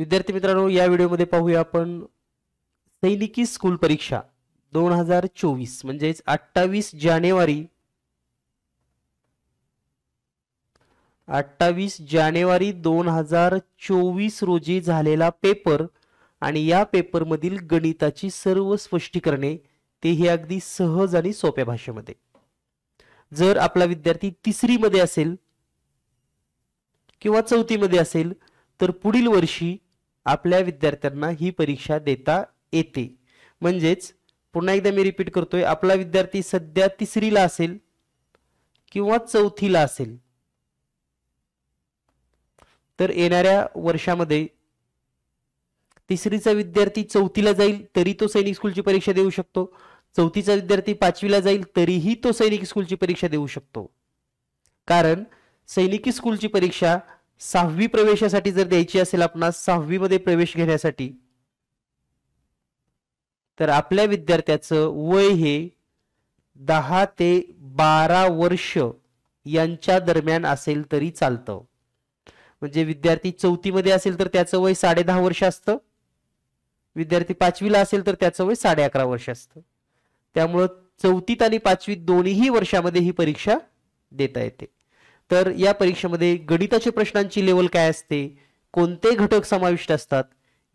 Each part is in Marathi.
विद्यार्थी मित्रांनो, या व्हिडिओमध्ये पाहूया आपण सैनिकी स्कूल परीक्षा 2024 म्हणजेच 28 जानेवारी 2024 रोजी झालेला पेपर आणि या पेपर मधील गणिताची सर्व स्पष्टीकरणे, तेही अगदी सहज आणि सोप्या भाषेमध्ये. जर आपला विद्यार्थी तिसरी मध्ये असेल किंवा चौथी मध्ये असेल तर पुढील वर्षी आपल्या विद्यार्थ्यांना ही परीक्षा देता येते. म्हणजेच पुन्हा एकदा मी रिपीट करतोय, आपला विद्यार्थी सध्या तिसरीला असेल किंवा चौथीला असेल तर येणाऱ्या वर्षामध्ये तिसरीचा विद्यार्थी चौथीला जाईल तरी तो सैनिक स्कूलची परीक्षा देऊ शकतो, चौथीचा विद्यार्थी पाचवीला जाईल तरीही तो सैनिक स्कूलची परीक्षा देऊ शकतो. कारण सैनिकी स्कूलची परीक्षा 6वी प्रवेशासाठी जर द्यायची असेल आपणास 6वी मध्ये प्रवेश घेण्यासाठी, तर आपल्या विद्यार्थ्याचं वय हे 10 ते 12 वर्ष यांच्या दरम्यान असेल तरी चालतं. म्हणजे विद्यार्थी चौथी मध्ये असेल तर त्याचं वय 10.5 वर्ष असतं, विद्यार्थी पाचवीला असेल तर त्याचं वय 11.5 वर्ष असतं. त्यामुळे चौथीत आणि पाचवीत दोन्ही वर्षामध्ये ही परीक्षा देता येते. तर या परीक्षेमध्ये गणिताच्या प्रश्नांची लेवल काय असते, कोणते घटक समाविष्ट असतात,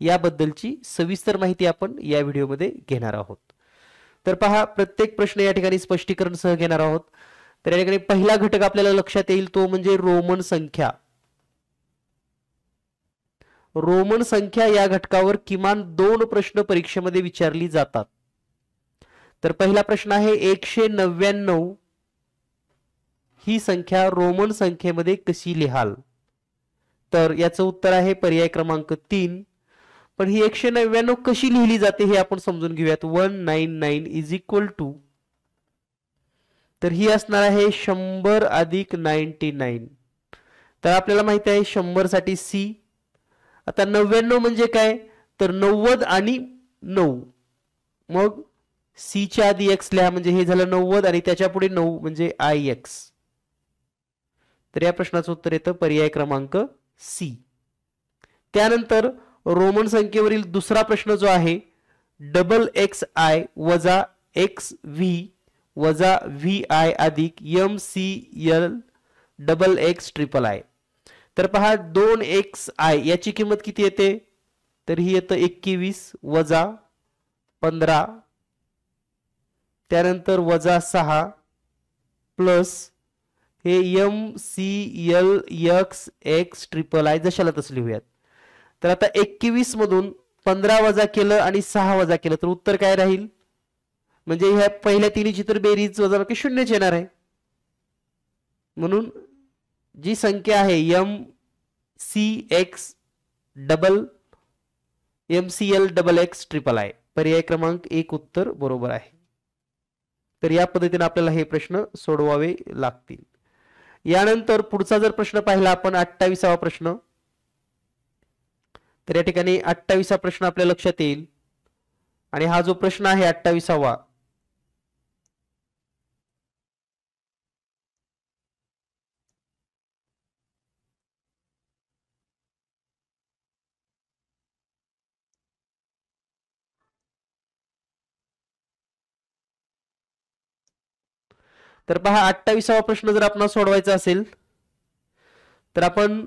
याबद्दलची सविस्तर माहिती आपण या व्हिडिओमध्ये घेणार आहोत. तर पहा, प्रत्येक प्रश्न या ठिकाणी स्पष्टीकरण सह घेणार आहोत. तर या ठिकाणी पहिला घटक आपल्याला लक्षात येईल तो म्हणजे रोमन संख्या. रोमन संख्या या घटकावर किमान 2 प्रश्न परीक्षेमध्ये विचारली जातात. तर पहिला प्रश्न आहे 199 ही संख्या रोमन संख्येमध्ये कशी लिहाल. तर याचं उत्तर आहे पर्याय क्रमांक 3. पण ही 199 कशी लिहिली जाते हे आपण समजून घेऊयात. 199 इज इक्वल टू, तर ही असणार आहे 100 अधिक 99. तर आपल्याला माहिती आहे 100 साठी सी. आता 99 म्हणजे काय, तर 90 आणि 9, मग सी च्या आधी एक्स लिहा म्हणजे हे झालं 90 आणि त्याच्या पुढे 9 म्हणजे आय एक्स. तर या प्रश्नाचं उत्तर येतं पर्याय क्रमांक सी. त्यानंतर रोमन संख्येवरील दुसरा प्रश्न जो आहे डबल एक्स आय वजा एक्स व्ही वजा व्ही आय अधिक M C L double X triple I. तर पहा 2xi याची किंमत किती येते, तर ही येतं 21 वजा 15, त्यानंतर वजा 6 प्लस हे MCLX ट्रिपल आय जशाला तसं लिहूयात. तर आता 21 मधून 15 वजा केलं आणि 6 वजा केलं तर उत्तर काय राहील, म्हणजे ह्या पहिल्या तिन्हीची तर बेरीज वजा की 0च येणार आहे. म्हणून जी संख्या आहे MCL double X triple I, पर्याय क्रमांक 1 उत्तर बरोबर आहे. तर या पद्धतीने आपल्याला हे प्रश्न सोडवावे लागतील. यानंतर पुढचा जर प्रश्न पाहिला आपण 28वा प्रश्न, तर या ठिकाणी 28वा प्रश्न आपल्या लक्षात येईल. आणि हा जो प्रश्न आहे 28वा, तर पहा 28वा प्रश्न जर आपण सोडवायचा असेल तर आपण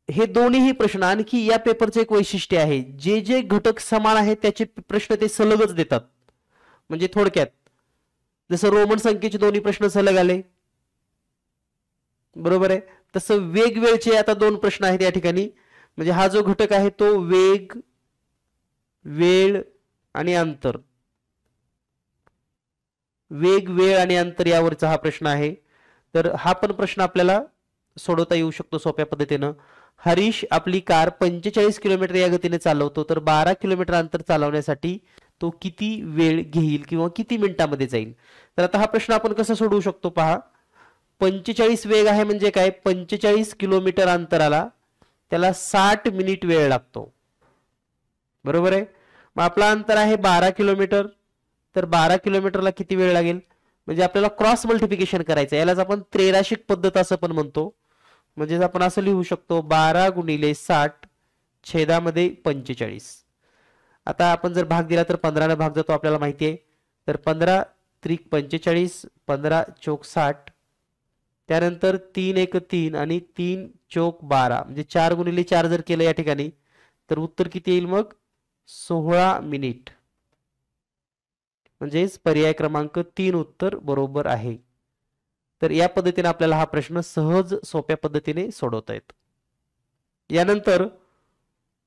हे दोन्ही प्रश्न, आणखी या पेपरचे एक वैशिष्ट्य आहे, जे जे घटक समान आहेत त्याचे प्रश्न ते सलगच देतात. म्हणजे थोडक्यात जसं रोमन संख्येचे दोन्ही प्रश्न सलग आले बरोबर आहे, तसं वेगवेगळेचे आता 2 प्रश्न आहेत या ठिकाणी. म्हणजे हा जो घटक आहे तो वेग, वेळ आणि अंतर, वेग, वेळ आणि अंतर यावरचा हा प्रश्न आहे. तर हा पण प्रश्न आपल्याला सोडवता येऊ शकतो सोप्या पद्धतीनं. हरीश आपली कार 45 किलोमीटर या गतीने चालवतो, तर 12 किलोमीटर अंतर चालवण्यासाठी तो किती वेळ घेईल किंवा किती मिनिटांमध्ये जाईल. तर आता हा प्रश्न आपण कसा सोडवू शकतो पहा. 45 वेग आहे म्हणजे काय, 45 किलोमीटर अंतराला त्याला 60 मिनिट वेळ लागतो बरोबर आहे. मग आपला अंतर आहे 12 किलोमीटर, तर 12 किलोमीटरला किती वेळ लागेल, म्हणजे आपल्याला क्रॉस मल्टिप्लिकेशन करायचं, यालाच आपण त्रैराशिक पद्धत असं पण म्हणतो. म्हणजे आपण असं लिहू शकतो 12 गुणिले 60 छेदामध्ये 45. आता आपण जर भाग दिला तर 15 भाग जातो आपल्याला माहिती आहे. तर 15 त्रिक 45, 15 चौक 60, त्यानंतर 3 एक 3 आणि 3 चौक 12 म्हणजे 4 गुणिले 4 जर केलं या ठिकाणी तर उत्तर किती येईल मग 16 मिनिट. म्हणजेच पर्याय क्रमांक 3 उत्तर बरोबर आहे. तर या पद्धतीने आपल्याला हा प्रश्न सहज सोप्या पद्धतीने सोडवता येतो. यानंतर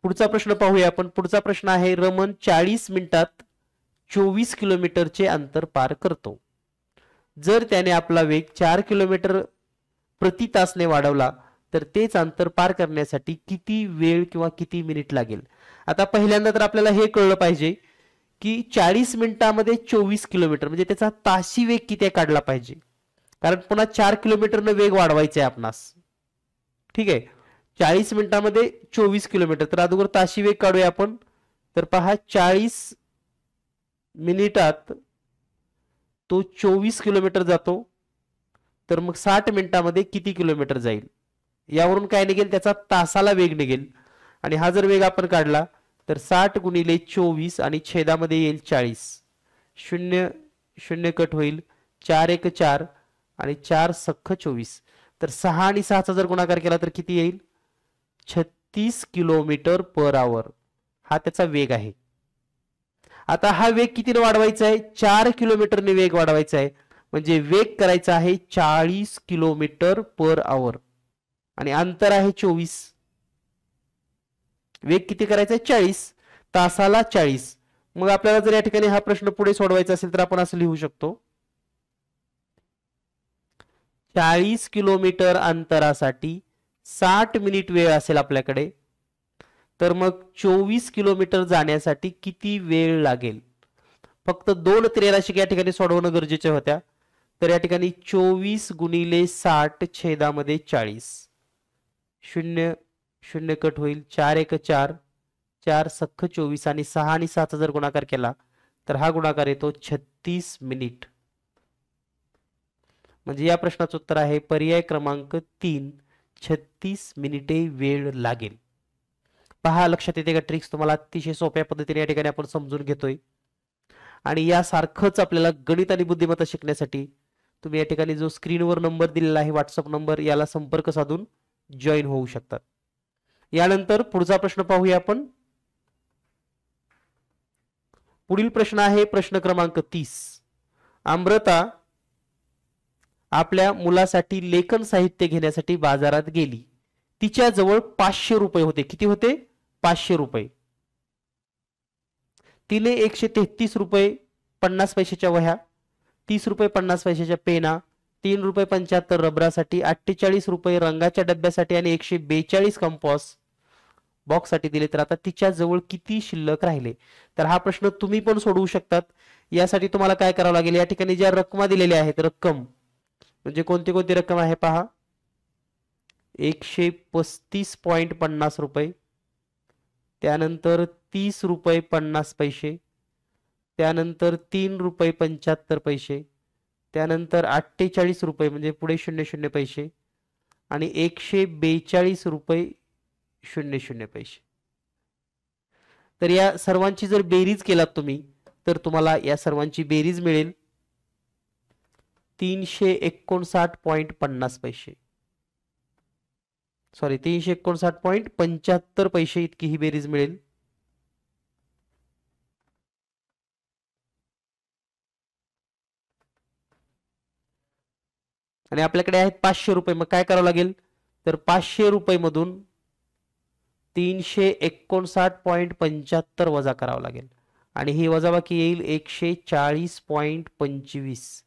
पुढचा प्रश्न पाहूया आपण. पुढचा प्रश्न आहे रमन 40 मिनिटात 24 किलोमीटरचे अंतर पार करतो. जर त्याने आपला वेग 4 किलोमीटर प्रति तासने वाढवला तर तेच अंतर पार करण्यासाठी किती वेळ किंवा किती मिनिट लागेल. आता पहिल्यांदा तर आपल्याला हे कळलं पाहिजे की 40 मिनिटांमध्ये 24 किलोमीटर म्हणजे त्याचा ताशी वेग किती काढला पाहिजे, कारण पुन्हा 4 किलोमीटरनं वेग वाढवायचा आहे आपणास. ठीक आहे, 40 मिनिटांमध्ये 24 किलोमीटर, तर अगोदर ताशी वेग काढूया आपण. तर पहा 40 मिनिटात तो 24 किलोमीटर जातो, तर मग 60 मिनिटांमध्ये किती किलोमीटर जाईल यावरून काय निघेल, त्याचा तासाला वेग निघेल. आणि हा जर वेग आपण काढला तर 60 गुणिले 24 आणि छेदामध्ये येईल 40. 0 0 कट होईल, 4 एक 4 आणि 4 सख्ख 24. तर 6 आणि 6चा जर गुणाकार केला तर किती येईल 36 किलोमीटर पर आवर. हा त्याचा वेग आहे. आता हा वेग कितीने वाढवायचा आहे, 4 किलोमीटरने वेग वाढवायचा आहे. म्हणजे वेग करायचा आहे 40 किलोमीटर पर आवर आणि अंतर आहे 24. वेग किती करायचा आहे 40, तासाला 40. मग आपल्याला जर या ठिकाणी हा प्रश्न पुढे सोडवायचा असेल तर आपण असं लिहू शकतो, 40 किलोमीटर अंतरासाठी 60 मिनिट वेळ असेल आपल्याकडे, तर मग 24 किलोमीटर जाण्यासाठी किती वेळ लागेल. फक्त 2 त्रिराशी या ठिकाणी सोडवणं गरजेच्या होत्या. तर या ठिकाणी 24 गुणिले 60 छेदामध्ये 40. 0 0 कट होईल, 4 एक 4 4 सख्ख 24 आणि 6 आणि 7चा जर गुणाकार केला तर हा गुणाकार येतो 36 मिनिट. म्हणजे या प्रश्नाचं उत्तर आहे पर्याय क्रमांक 3, 36 मिनिटे वेळ लागेल. पहा लक्षात येते का ट्रिक्स तुम्हाला अतिशय सोप्या पद्धतीने या ठिकाणी आपण समजून घेतोय. आणि यासारखंच आपल्याला गणित आणि बुद्धिमत्ता शिकण्यासाठी तुम्ही या ठिकाणी जो स्क्रीनवर नंबर दिलेला आहे व्हॉट्सअप नंबर, याला संपर्क साधून जॉईन होऊ शकतात. यानंतर पुढचा प्रश्न पाहूया आपण. पुढील प्रश्न आहे प्रश्न क्रमांक 30. अमृता आपल्या मुलासाठी लेखन साहित्य घेण्यासाठी बाजारात गेली. तिच्या जवळ 500 रुपये होते. किती होते 500 रुपये. तिने 133 रुपये 50 पैशाच्या वह्या, 30 रुपये 50 पैशाच्या पेना, 3 रुपये 75 रबरासाठी, 48 रुपये रंगाच्या डब्यासाठी आणि 142 कंपॉस बॉक्ससाठी दिले. तर आता तिच्या जवळ किती शिल्लक राहिले. तर हा प्रश्न तुम्ही पण सोडवू शकतात. यासाठी तुम्हाला काय करावं लागेल, या ठिकाणी ज्या रक्कमा दिलेल्या आहेत, रक्कम म्हणजे कोणती कोणती रक्कम आहे पहा. 135.50 रुपये, त्यानंतर 30 रुपये 50 पैसे, त्यानंतर 3 रुपये 75 पैसे, त्यानंतर 48 रुपये म्हणजे पुढे 00 पैसे आणि 142 रुपये 00 पैसे. तर या सर्वांची जर बेरीज केलात तुम्ही तर तुम्हाला या सर्वांची बेरीज मिळेल 359.50 पैसे, सॉरी 359.75 पैसे इतकी ही बेरीज मिळेल. आणि आपल्याकडे आहेत 500 रुपये. मग काय करावं लागेल, तर 500 रुपये मधून 359.75 वजा करावं लागेल आणि ही वजाबाकी येईल 140.25.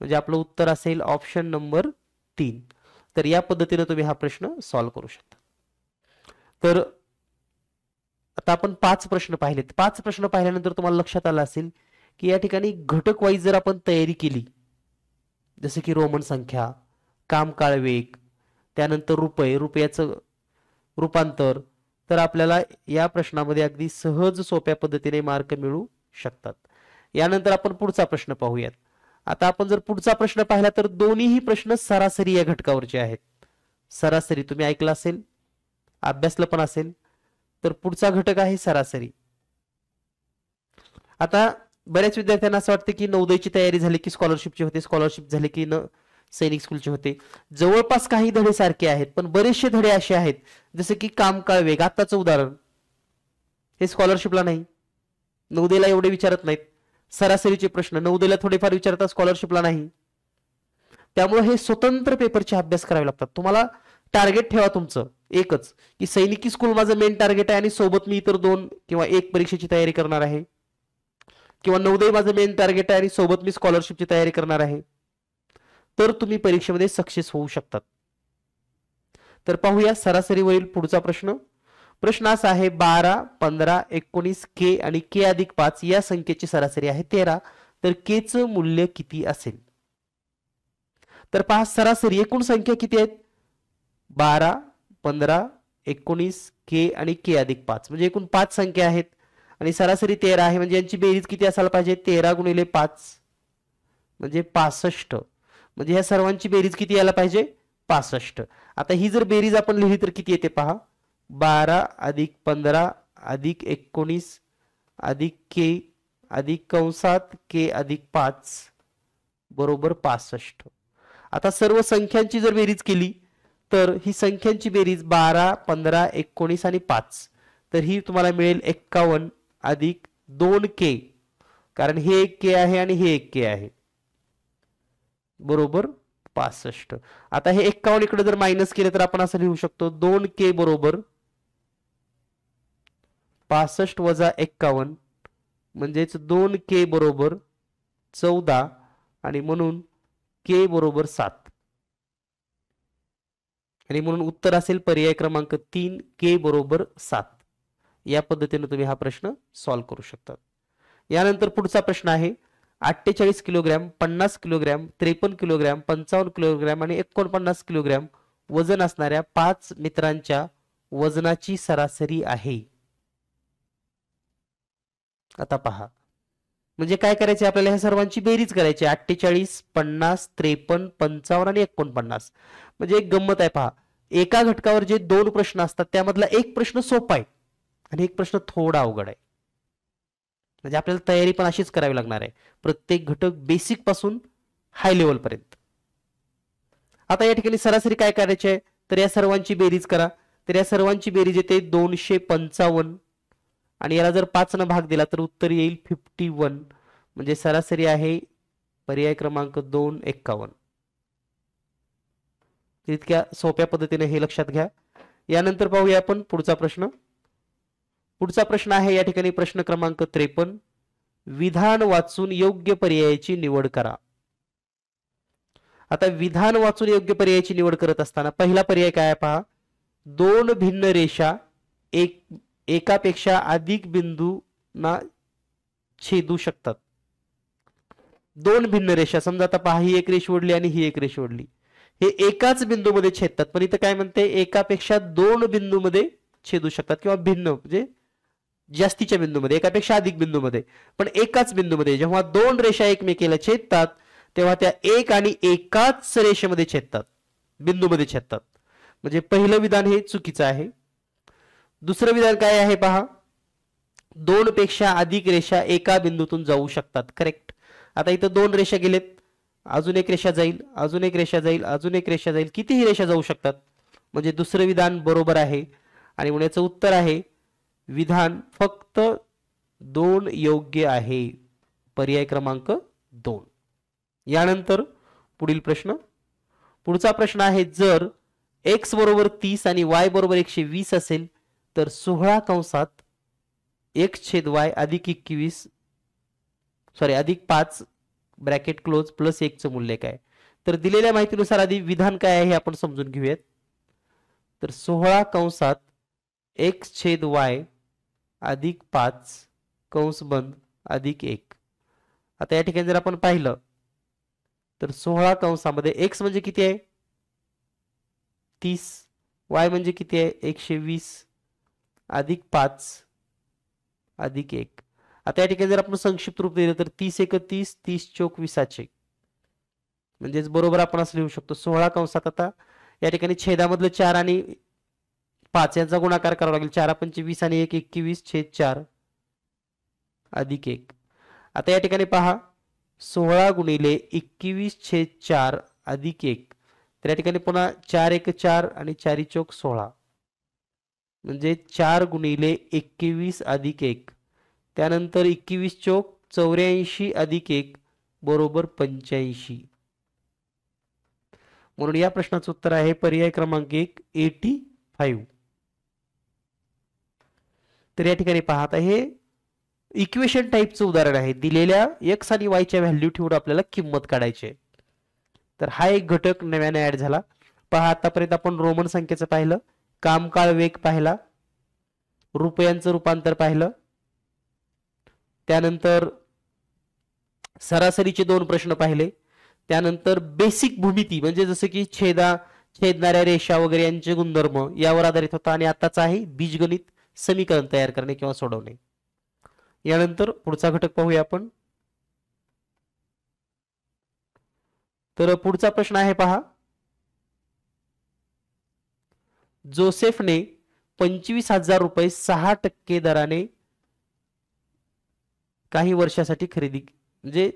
म्हणजे आपलं उत्तर असेल ऑप्शन नंबर 3. तर या पद्धतीने तुम्ही हा प्रश्न सॉल्व्ह करू शकता. तर आता आपण 5 प्रश्न पाहिलेत. 5 प्रश्न पाहिल्यानंतर तुम्हाला लक्षात आलं असेल की या ठिकाणी घटक वाईज जर आपण तयारी केली, जसे की रोमन संख्या, कामकाळ वेग, त्यानंतर रुपये, रुपयाचं रूपांतर, तर आपल्याला या प्रश्नामध्ये अगदी सहज सोप्या पद्धतीने मार्क मिळू शकतात. यानंतर आपण पुढचा प्रश्न पाहूयात. आता आपण जर पुढचा प्रश्न पाहिला तर दोन्हीही प्रश्न सरासरी या घटकावरचे आहेत. सरासरी तुम्ही ऐकलं असेल, अभ्यासलं पण असेल. तर पुढचा घटक आहे सरासरी. आता बऱ्याच विद्यार्थ्यांना असं वाटतं की नवोदयची तयारी झाली की स्कॉलरशिपची होते, स्कॉलरशिप झाली की सैनिक स्कूलचे होते. जवळपास काही धडे सारखे आहेत, पण बरेचसे धडे असे आहेत जसे की कामकाळ वेग, आत्ताचं उदाहरण, हे स्कॉलरशिपला नाही, नवोदयला एवढे विचारत नाहीत. सरासरीचे प्रश्न नवोदयला थोडेफार विचारतात, स्कॉलरशिपला नाही. त्यामुळे हे स्वतंत्र पेपरचे अभ्यास करावे लागतात. तुम्हाला टार्गेट ठेवा तुमचं एकच, की सैनिकी स्कूल माझं मेन टार्गेट आहे आणि सोबत मी इतर 2 किंवा 1 परीक्षेची तयारी करणार आहे, किंवा नवोदय माझं मेन टार्गेट आहे आणि सोबत मी स्कॉलरशिपची तयारी करणार आहे, तर तुम्ही परीक्षेमध्ये सक्सेस होऊ शकतात. तर पाहूया सरासरीवरील पुढचा प्रश्न. प्रश्न असा आहे, 12, 15, 19 के आणि के अधिक 5 या संख्येची सरासरी आहे 13, तर के चं मूल्य किती असेल? तर पहा, सरासरी एकूण संख्या किती आहेत? 12, 15, 19 के आणि के अधिक 5, म्हणजे एकूण 5 संख्या आहेत आणि सरासरी 13 आहे, म्हणजे यांची बेरीज किती असायला पाहिजे? 13 गुणिले 5 म्हणजे 65, म्हणजे ह्या सर्वांची बेरीज किती यायला पाहिजे? 65. आता ही जर बेरीज आपण लिहिली तर किती येते पहा, 12 अधिक 15 अधिक 19 अधिक के अधिक कंसात के अधिक 5 बरोबर 65. आता सर्व संख्यांची जर बेरीज केली तर ही संख्यांची बेरीज 12, 15, 19 आणि 5, तर ही तुम्हाला मिळेल 51 अधिक 2 के, कारण हे 1 के आहे आणि हे 1 के आहे, बरोबर 65. आता हे 51 इकडे जर मायनस केले तर आपण असं लिहू शकतो, 2 के बरोबर 65 वजा 51, म्हणजेच 2 के बरोबर 14 आणि म्हणून के बरोबर 7, आणि म्हणून उत्तर असेल पर्याय क्रमांक 3, के बरोबर 7. या पद्धतीने तुम्ही हा प्रश्न सॉल्व्ह करू शकता. यानंतर पुढचा प्रश्न आहे, 48 किलोग्रॅम, 50 किलोग्रॅम, 53 किलोग्रॅम, 55 किलोग्रॅम आणि 49 किलोग्रॅम वजन असणाऱ्या 5 मित्रांच्या वजनाची सरासरी आहे. आता पहा, म्हणजे काय करायचे आपल्याला? ह्या सर्वांची बेरीज करायची, 48, 50, 53, 55 आणि 49. म्हणजे एक गंमत आहे पहा, एका घटकावर जे 2 प्रश्न असतात त्यामधला एक प्रश्न सोपा आहे आणि एक प्रश्न थोडा अवघड आहे. म्हणजे आपल्याला तयारी पण अशीच करावी लागणार आहे, प्रत्येक घटक बेसिक पासून हाय लेवल पर्यंत. आता या ठिकाणी सरासरी काय करायची आहे? तर या सर्वांची बेरीज करा. तर या सर्वांची बेरीज येते 255 आणि याला जर 5 ने भाग दिला तर उत्तर येईल 51, म्हणजे सरासरी आहे पर्याय क्रमांक 2, 51. इतक्या सोप्या पद्धतीने हे लक्षात घ्या. यानंतर पाहूया आपण पुढचा प्रश्न. पुढचा प्रश्न आहे या ठिकाणी प्रश्न क्रमांक 53, विधान वाचून योग्य पर्यायाची निवड करा. आता विधान वाचून योग्य पर्यायाची निवड करत असताना पहिला पर्याय काय आहे पहा, 2 भिन्न रेषा एकापेक्षा अधिक बिंदूंना छेदू शकतात. 2 भिन्न रेषा, समजा आता पहा, ही एक रेष ओढली आणि ही एक रेष ओढली, हे एकाच बिंदूमध्ये छेदतात, पण इथं काय म्हणते, एकापेक्षा 2 बिंदूमध्ये छेदू शकतात, किंवा भिन्न म्हणजे जास्तीच्या बिंदूमध्ये, एकापेक्षा अधिक बिंदूमध्ये, पण एकाच बिंदूमध्ये. जेव्हा 2 रेषा एकमेकीला छेदतात तेव्हा त्या एक आणि एकाच रेषेमध्ये छेदतात, बिंदूमध्ये छेदतात. म्हणजे पहिलं विधान हे चुकीचं आहे. दुसरं विधान काय आहे पहा, 2 पेक्षा अधिक रेषा एका बिंदूतून जाऊ शकतात, करेक्ट. आता इथं 2 रेषा गेलेत, अजून एक रेषा जाईल, अजून एक रेषा जाईल, अजून एक रेषा जाईल, कितीही रेषा जाऊ शकतात, म्हणजे दुसरं विधान बरोबर आहे. आणि म्हणून याचं उत्तर आहे विधान फक्त 2 योग्य आहे, पर्याय क्रमांक 2. यानंतर पुढील प्रश्न. पुढचा प्रश्न आहे, जर x बरोबर 30 आणि y बरोबर 120 असेल तर 16 कंसात x/y अधिक 21 अधिक 5 ब्रॅकेट क्लोज प्लस 1 चं मूल्य काय? तर दिलेल्या माहितीनुसार आधी विधान काय आहे हे आपण समजून घेऊयात. तर 16 कंसात x/y अधिक 5 कंस बंद अधिक 1. आता या ठिकाणी जर आपण पाहिलं तर 16 कंसामध्ये x म्हणजे किती आहे? 30, y म्हणजे किती आहे? 120 अधिक 5 अधिक 1. आता या ठिकाणी जर आपण संक्षिप्त रूप दिलं तर 30 × 30, 30 × 20, म्हणजेच बरोबर आपण असं लिहू शकतो 16 कंसात. आता या ठिकाणी छेदामधलं 4 आणि 5 यांचा गुणाकार करावा लागेल. 4 पंचे 20 आणि 1 21/4 अधिक 1. आता या ठिकाणी पहा 16 गुणिले 21/4 अधिक 1. तर या ठिकाणी पुन्हा 4 1 4 आणि 4 चौक 16 म्हणजे 4 गुणिले 21 अधिक 1. त्यानंतर 21 चौक 84 अधिक 1 बरोबर 85. म्हणून या प्रश्नाचं उत्तर आहे पर्याय क्रमांक 1 85. तर या ठिकाणी पहा आता हे इक्वेशन टाईपचं उदाहरण आहे. दिलेल्या x आणि y च्या व्हॅल्यू ठेवून आपल्याला किंमत काढायची आहे. तर हा एक घटक नव्याने ऍड झाला. पहा आतापर्यंत आपण रोमन संख्येचं पाहिलं, कामकाळ वेग पाहिला, रुपयांचं रूपांतर पाहिलं, त्यानंतर सरासरीचे 2 प्रश्न पाहिले, त्यानंतर बेसिक भूमिती म्हणजे जसं की छेदणाऱ्या रेषा वगैरे यांचे गुणधर्म यावर आधारित होता, आणि आताचा आहे बीजगणित समीकरण तयार करणे किंवा सोडवणे. यानंतर पुढचा घटक पाहूया आपण. तर पुढचा प्रश्न आहे पहा, जोसेफने 25,000 रुपये 6% दराने काही वर्षासाठी खरेदी, म्हणजे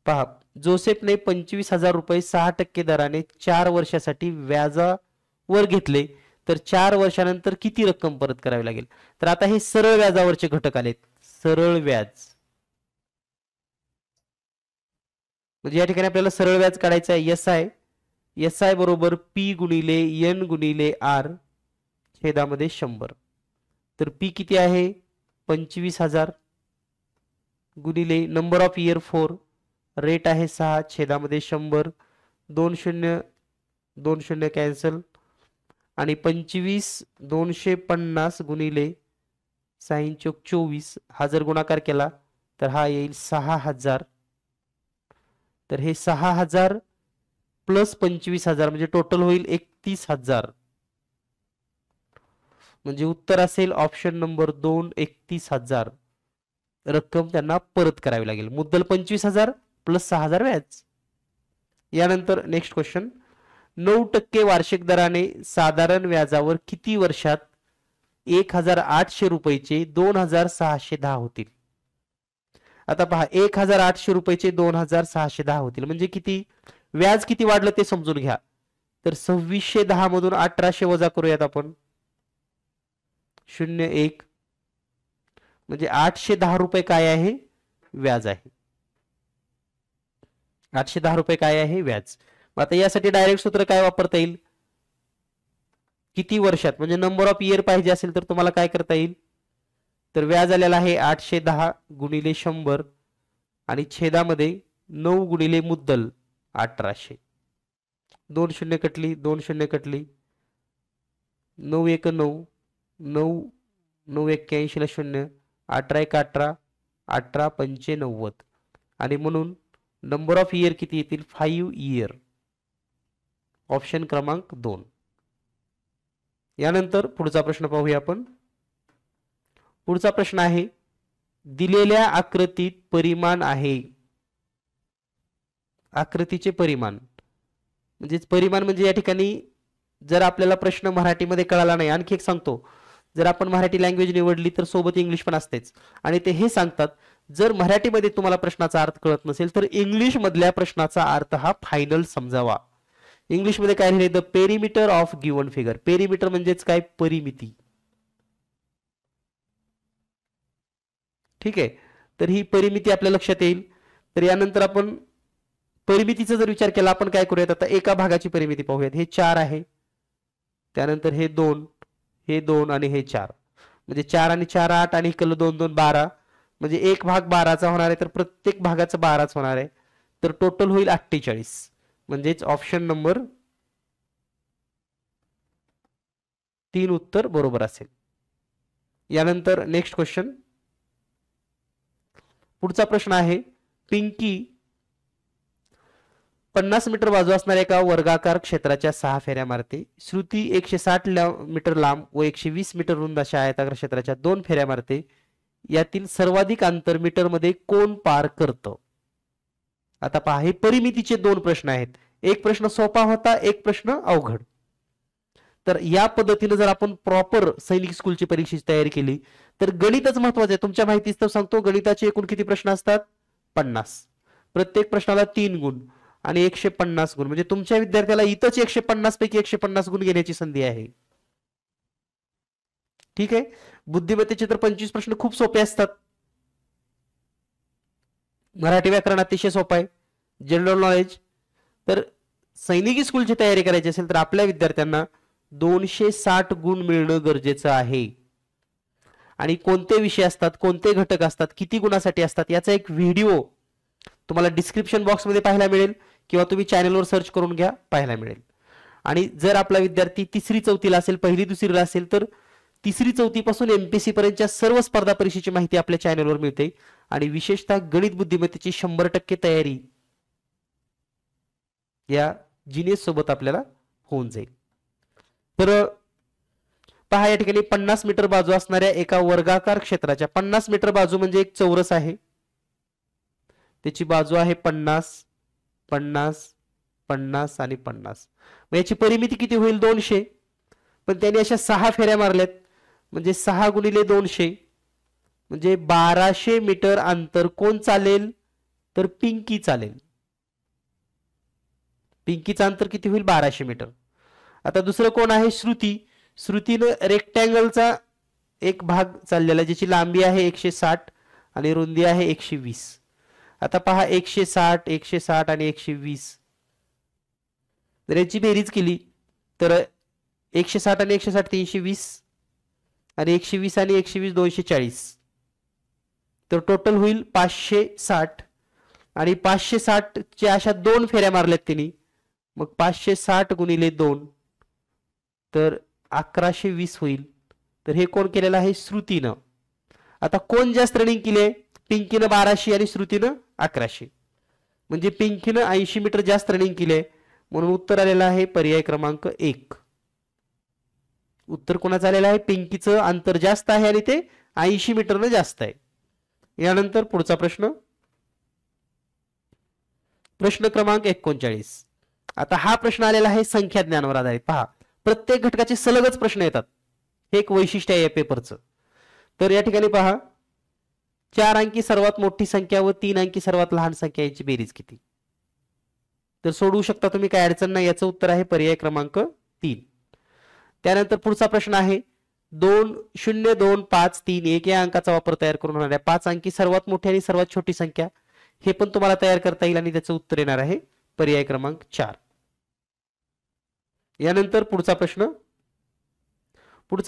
पहा जोसेफने 25,000 रुपये 6% दराने 4 वर्षासाठी व्याजावर घेतले, तर 4 वर्षानंतर किती रक्कम परत करावी लागेल. तर आता हे सरळ व्याजावरचे घटक आलेत. सरळ व्याज म्हणजे या ठिकाणी आपल्याला सरळ व्याज काढायचं आहे. एस आय बरोबर पी गुणिले एन गुणिले आर छेदामध्ये 100. तर पी किती आहे 25,000 गुणिले नंबर ऑफ इयर 4, रेट आहे 6 छेदामध्ये 100, 2 0 कॅन्सल, आणि 25 250 गुणिले 6 चौक 24 हा जर गुणाकार केला तर हा येईल 6,000. तर हे 6,000 प्लस 25,000 म्हणजे टोटल होईल 31,000. म्हणजे उत्तर असेल ऑप्शन नंबर 2 31,000 रक्कम त्यांना परत करावी लागेल. मुद्दल 25,000 प्लस 6,000 व्याज. यानंतर नेक्स्ट क्वेश्चन, 9% वार्षिक दराने साधारण व्याजावर किती वर्षात 1,800 रुपयेचे 2,610 होतील. आता पहा 1,800 रुपयेचे 2,610 होतील म्हणजे किती, व्याज किती वाढलं ते समजून घ्या. तर 2610 मधून 1800 वजा करूयात आपण, 01 म्हणजे 810 रुपये काय आहे व्याज आहे. 810 रुपये काय आहे व्याज. आता यासाठी डायरेक्ट सूत्र काय वापरता येईल, किती वर्षात म्हणजे नंबर ऑफ इयर पाहिजे असेल तर तुम्हाला काय करता येईल, तर व्याज आलेला आहे 810 गुणिले 100 आणि छेदामध्ये 9 गुणिले मुद्दल 1800. 2 0 कटली, 2 0 कटली, 9 1 9 9 9 81 ला 0, 18 1 18, 18 पंचे 90, आणि म्हणून नंबर ऑफ इयर किती येतील 5 इयर. ऑप्शन क्रमांक 2. यानंतर पुढचा प्रश्न पाहूया आपण. पुढचा प्रश्न आहे, दिलेल्या आकृतीत परिमाण आहे. आकृतीचे परिमाण म्हणजे या ठिकाणी जर आपल्याला प्रश्न मराठीमध्ये कळाला नाही, आणखी एक सांगतो, जर आपण मराठी लँग्वेज निवडली तर सोबत इंग्लिश पण असतेच, आणि ते हे सांगतात जर मराठीमध्ये तुम्हाला प्रश्नाचा अर्थ कळत नसेल तर इंग्लिश मधल्या प्रश्नाचा अर्थ हा फायनल समजावा. इंग्लिश मध्ये काय लिहिले, the perimeter of given figure. Perimeter म्हणजेच काय, परिमिती. ठीक आहे, तर ही परिमिती आपल्या लक्षात येईल. तर यानंतर आपण परिमितीचा जर विचार केला, आपण काय करूयात आता एका भागाची परिमिती पाहूयात. हे 4 आहे, त्यानंतर हे 2, हे 2 आणि हे 4, म्हणजे 4 आणि 4 8 आणि इकडलं 2 2 12, म्हणजे एक भाग 12चा होणार आहे, तर प्रत्येक भागाचा 12च होणार आहे. तर टोटल होईल 48, म्हणजेच ऑप्शन नंबर 3 उत्तर बरोबर असेल. यानंतर नेक्स्ट क्वेश्चन. पुढचा प्रश्न आहे, पिंकी 50 मीटर बाजू असणाऱ्या एका वर्गाकार क्षेत्राच्या 6 फेऱ्या मारते. श्रुती 160 मीटर लांब व 120 मीटर रुंद अशा आयताकार क्षेत्राच्या 2 फेऱ्या मारते. यातील सर्वाधिक अंतर मीटर मध्ये कोण पार करतं. आता पहा, हे परिमितीचे 2 प्रश्न आहेत. एक प्रश्न सोपा होता, एक प्रश्न अवघड. तर या पद्धतीने जर आपण प्रॉपर सैनिक स्कूलची परीक्षेची तयारी केली तर गणितच महत्वाचं आहे. तुमच्या माहितीच तर सांगतो, गणिताचे एकूण किती प्रश्न असतात? 50. प्रत्येक प्रश्नाला 3 गुण आणि 150 गुण, म्हणजे तुमच्या विद्यार्थ्याला इथंच 150 पैकी 150 गुण घेण्याची संधी आहे. ठीक आहे. बुद्धिमत्तेचे तर 25 प्रश्न खूप सोपे असतात. मराठी व्याकरण अतिशय सोपं आहे. General knowledge. तर सैनिकी स्कूलची तयारी करायची असेल तर आपल्या विद्यार्थ्यांना 260 गुण मिळणं गरजेचं आहे. आणि कोणते विषय असतात, कोणते घटक असतात, किती गुणासाठी असतात याचा एक व्हिडिओ तुम्हाला डिस्क्रिप्शन बॉक्समध्ये पाहायला मिळेल किंवा तुम्ही चॅनलवर सर्च करून घ्या, पाहायला मिळेल. आणि जर आपला विद्यार्थी 3री 4थीला असेल, 1ली 2रीला असेल तर 3री 4थी पासून एमपीएससी पर्यंतच्या सर्व स्पर्धा परीक्षेची माहिती आपल्या चॅनलवर मिळते. आणि विशेषतः गणित बुद्धिमत्तेची 100% तयारी या जिनियस सोबत आपल्याला होऊन जाईल. तर पहा, या ठिकाणी 50 मीटर बाजू असणाऱ्या एका वर्गाकार क्षेत्राच्या, 50 मीटर बाजू म्हणजे एक चौरस आहे, त्याची बाजू आहे 50, 50, 50 आणि 50. याची परिमिती किती होईल? 200. पण त्याने अशा 6 फेऱ्या मारल्यात, म्हणजे 6 गुणिले 200 म्हणजे 1200 मीटर अंतर कोण चालेल? तर पिंकी चालेल. पिंकीचं अंतर किती होईल? 1200 मीटर. आता दुसरं कोण आहे? श्रुती. श्रुतीनं रेक्टँगलचा एक भाग चाललेला, ज्याची लांबी आहे 160 आणि रुंदी आहे 120. आता पहा, 160, 160 आणि 120 जर याची बेरीज केली तर 160 आणि 160 320 आणि 120 आणि 120 240. तर टोटल होईल 560. आणि 560 च्या अशा 2 फेऱ्या मारल्यात तिने, मग 560 गुणिले 2 तर 1120 होईल. तर हे कोण केलेलं आहे? श्रुतीनं. आता कोण जास्त रनिंग केले? पिंकीनं 1200 आणि श्रुतीनं 1100. म्हणजे पिंकीनं 80 मीटर जास्त रनिंग केले, म्हणून उत्तर आलेलं आहे पर्याय क्रमांक 1. उत्तर कोणाचं आलेलं आहे? पिंकीचं अंतर जास्त आहे आणि ते 80 मीटरनं जास्त आहे. यानंतर पुढचा प्रश्न, प्रश्न क्रमांक 39. आता हा प्रश्न आलेला आहे संख्या ज्ञानावर आधारित. पहा, प्रत्येक घटकाचे सलगच प्रश्न येतात, हे एक वैशिष्ट्य आहे या पेपरचं. तर या ठिकाणी पहा, 4 अंकी सर्वात मोठी संख्या व 3 अंकी सर्वात लहान संख्या यांची बेरीज किती? तर सोडवू शकता तुम्ही, काय अडचण नाही. याचं उत्तर आहे पर्याय क्रमांक 3. त्यानंतर पुढचा प्रश्न आहे 2 0 2 5 3 1 या अंकाचा वापर तयार करून होणाऱ्या 5 अंकी सर्वात मोठी आणि सर्वात छोटी संख्या. हे पण तुम्हाला तयार करता येईल आणि त्याचं उत्तर येणार आहे पर्याय क्रमांक 4. यानंतर पुढचा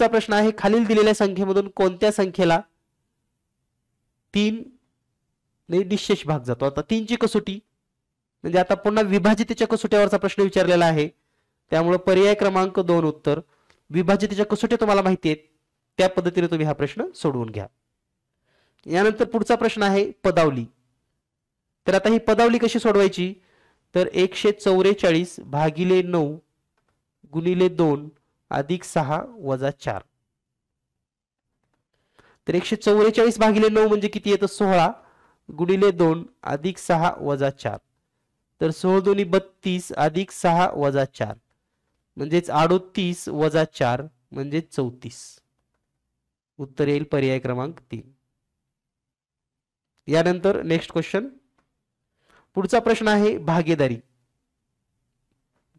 प्रश्न आहे खालील दिलेल्या संख्येमधून कोणत्या संख्येला 3 ने निशेष भाग जातो? आता 3 ची कसोटी म्हणजे आता पुन्हा विभाजितेच्या कसोट्यावरचा प्रश्न विचारलेला आहे, त्यामुळे पर्याय क्रमांक 2 उत्तर. विभाजितेच्या कसोट्या तुम्हाला माहिती आहेत, त्या पद्धतीने तुम्ही हा प्रश्न सोडवून घ्या. यानंतर पुढचा प्रश्न आहे पदावली. तर आता ही पदावली कशी सोडवायची? तर 144 भागिले 9 गुणिले 2 अधिक 6 वजा 4. तर 144 भागिले 9 म्हणजे किती येतं? 16 गुणिले 2 अधिक 6 वजा 4. तर 16 दोन्ही 32 अधिक 6 वजा 4 म्हणजेच 38 वजा 4 म्हणजे 34. उत्तर येईल पर्याय क्रमांक 3. यानंतर नेक्स्ट क्वेश्चन, पुढचा प्रश्न आहे भागीदारी.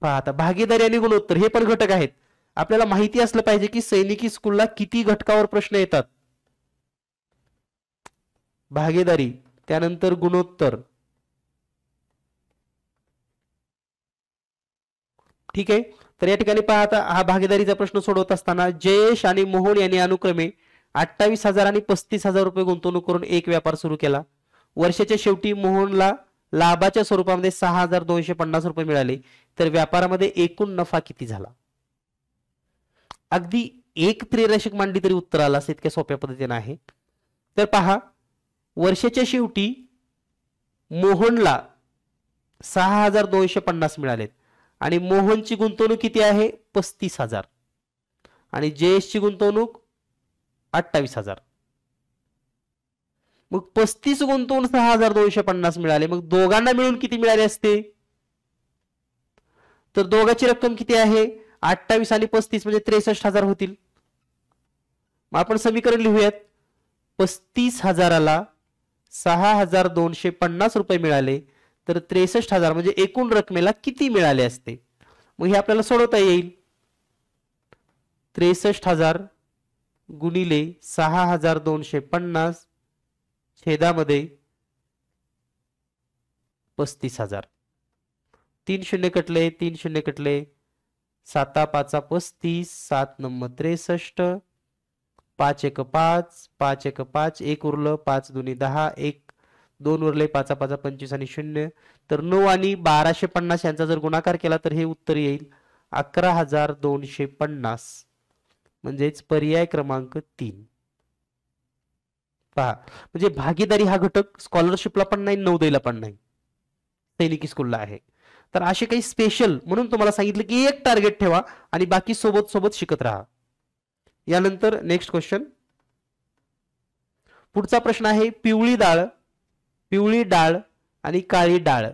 पहा, आता भागीदारी आणि गुणोत्तर हे पण घटक आहेत. आपल्याला माहिती असलं पाहिजे की सैनिकी स्कूलला किती घटकावर प्रश्न येतात. भागीदारी, त्यानंतर गुणोत्तर. ठीक आहे. तर या ठिकाणी पहा, आता हा भागीदारीचा प्रश्न सोडवत असताना जयेश आणि मोहन यांनी अनुक्रमे 28,000 आणि 35,000 रुपये गुंतवणूक करून एक व्यापार सुरू केला. वर्षाच्या शेवटी मोहनला लाभाच्या स्वरूपामध्ये 6,250 रुपये मिळाले. तर व्यापारामध्ये एकूण नफा किती झाला? अगदी एक त्रिरेषक मांडली तरी उत्तर आलं असं इतक्या सोप्या पद्धतीने आहे. तर पहा, वर्षाच्या शेवटी मोहनला 6,250 मिळालेत आणि मोहनची गुंतवणूक किती आहे? 35,000 आणि जयेशची गुंतवणूक 28,000. मग 35 गुंतवून 6,250 मिळाले, मग दोघांना मिळून किती मिळाले असते? तर दोघांची रक्कम किती आहे? 28 आणि 35 म्हणजे 63,000 होतील. मग आपण समीकरण लिहूयात. 35,000ला 6,250 रुपये मिळाले तर 63,000 म्हणजे एकूण रकमेला किती मिळाले असते. मग हे आपल्याला सोडवता येईल. 63,000 गुणिले 6,250 छेदामध्ये 35,000. 3 शून्य कटले, 3 शून्य कटले, 7 5 35, 7 9 63, 5 1 5, 5 1 5, 1 उरलं, 5 2 10, 1 2 उरले, 5 5 25 आणि 0. तर 9 आणि 1250 यांचा जर गुणाकार केला तर हे उत्तर येईल 11,250. म्हणजेच पर्याय क्रमांक 3. पहा, म्हणजे भागीदारी हा घटक स्कॉलरशिपला पण नाही, नवोदयला पण नाही, सैनिकी स्कूलला आहे. तर असे काही स्पेशल म्हणून तुम्हाला सांगितलं की एक टार्गेट ठेवा आणि बाकी सोबत सोबत शिकत राहा. यानंतर नेक्स्ट क्वेश्चन. पुढचा प्रश्न आहे पिवळी डाळ आणि काळी डाळ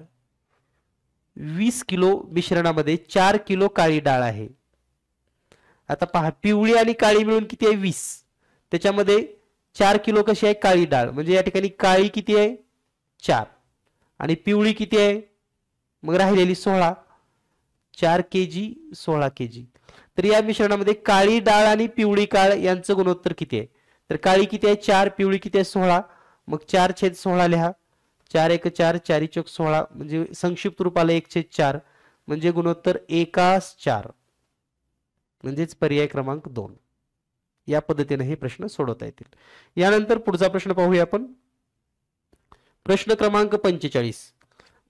20 किलो मिश्रणामध्ये 4 किलो काळी डाळ आहे. आता पहा, पिवळी आणि काळी मिळून किती आहे 20, त्याच्यामध्ये 4 किलो कशी आहे काळी डाळ, म्हणजे या ठिकाणी काळी किती आहे 4 आणि पिवळी किती आहे, मग राहिलेली 16, 4 kg 16 kg. तर या मिश्रणामध्ये काळी डाळ आणि पिवळी डाळ यांचं गुणोत्तर किती आहे. तर काळी किती आहे 4, पिवळी किती आहे 16, मग 4/16 लिहा. 4 1 4, 4 4 16, म्हणजे संक्षिप्त रूपाला 1/4 म्हणजे गुणोत्तर 1:4, म्हणजेच पर्याय क्रमांक 2. या पद्धतीने हे प्रश्न सोडवता येतील. यानंतर पुढचा प्रश्न पाहूया आपण. प्रश्न क्रमांक 45.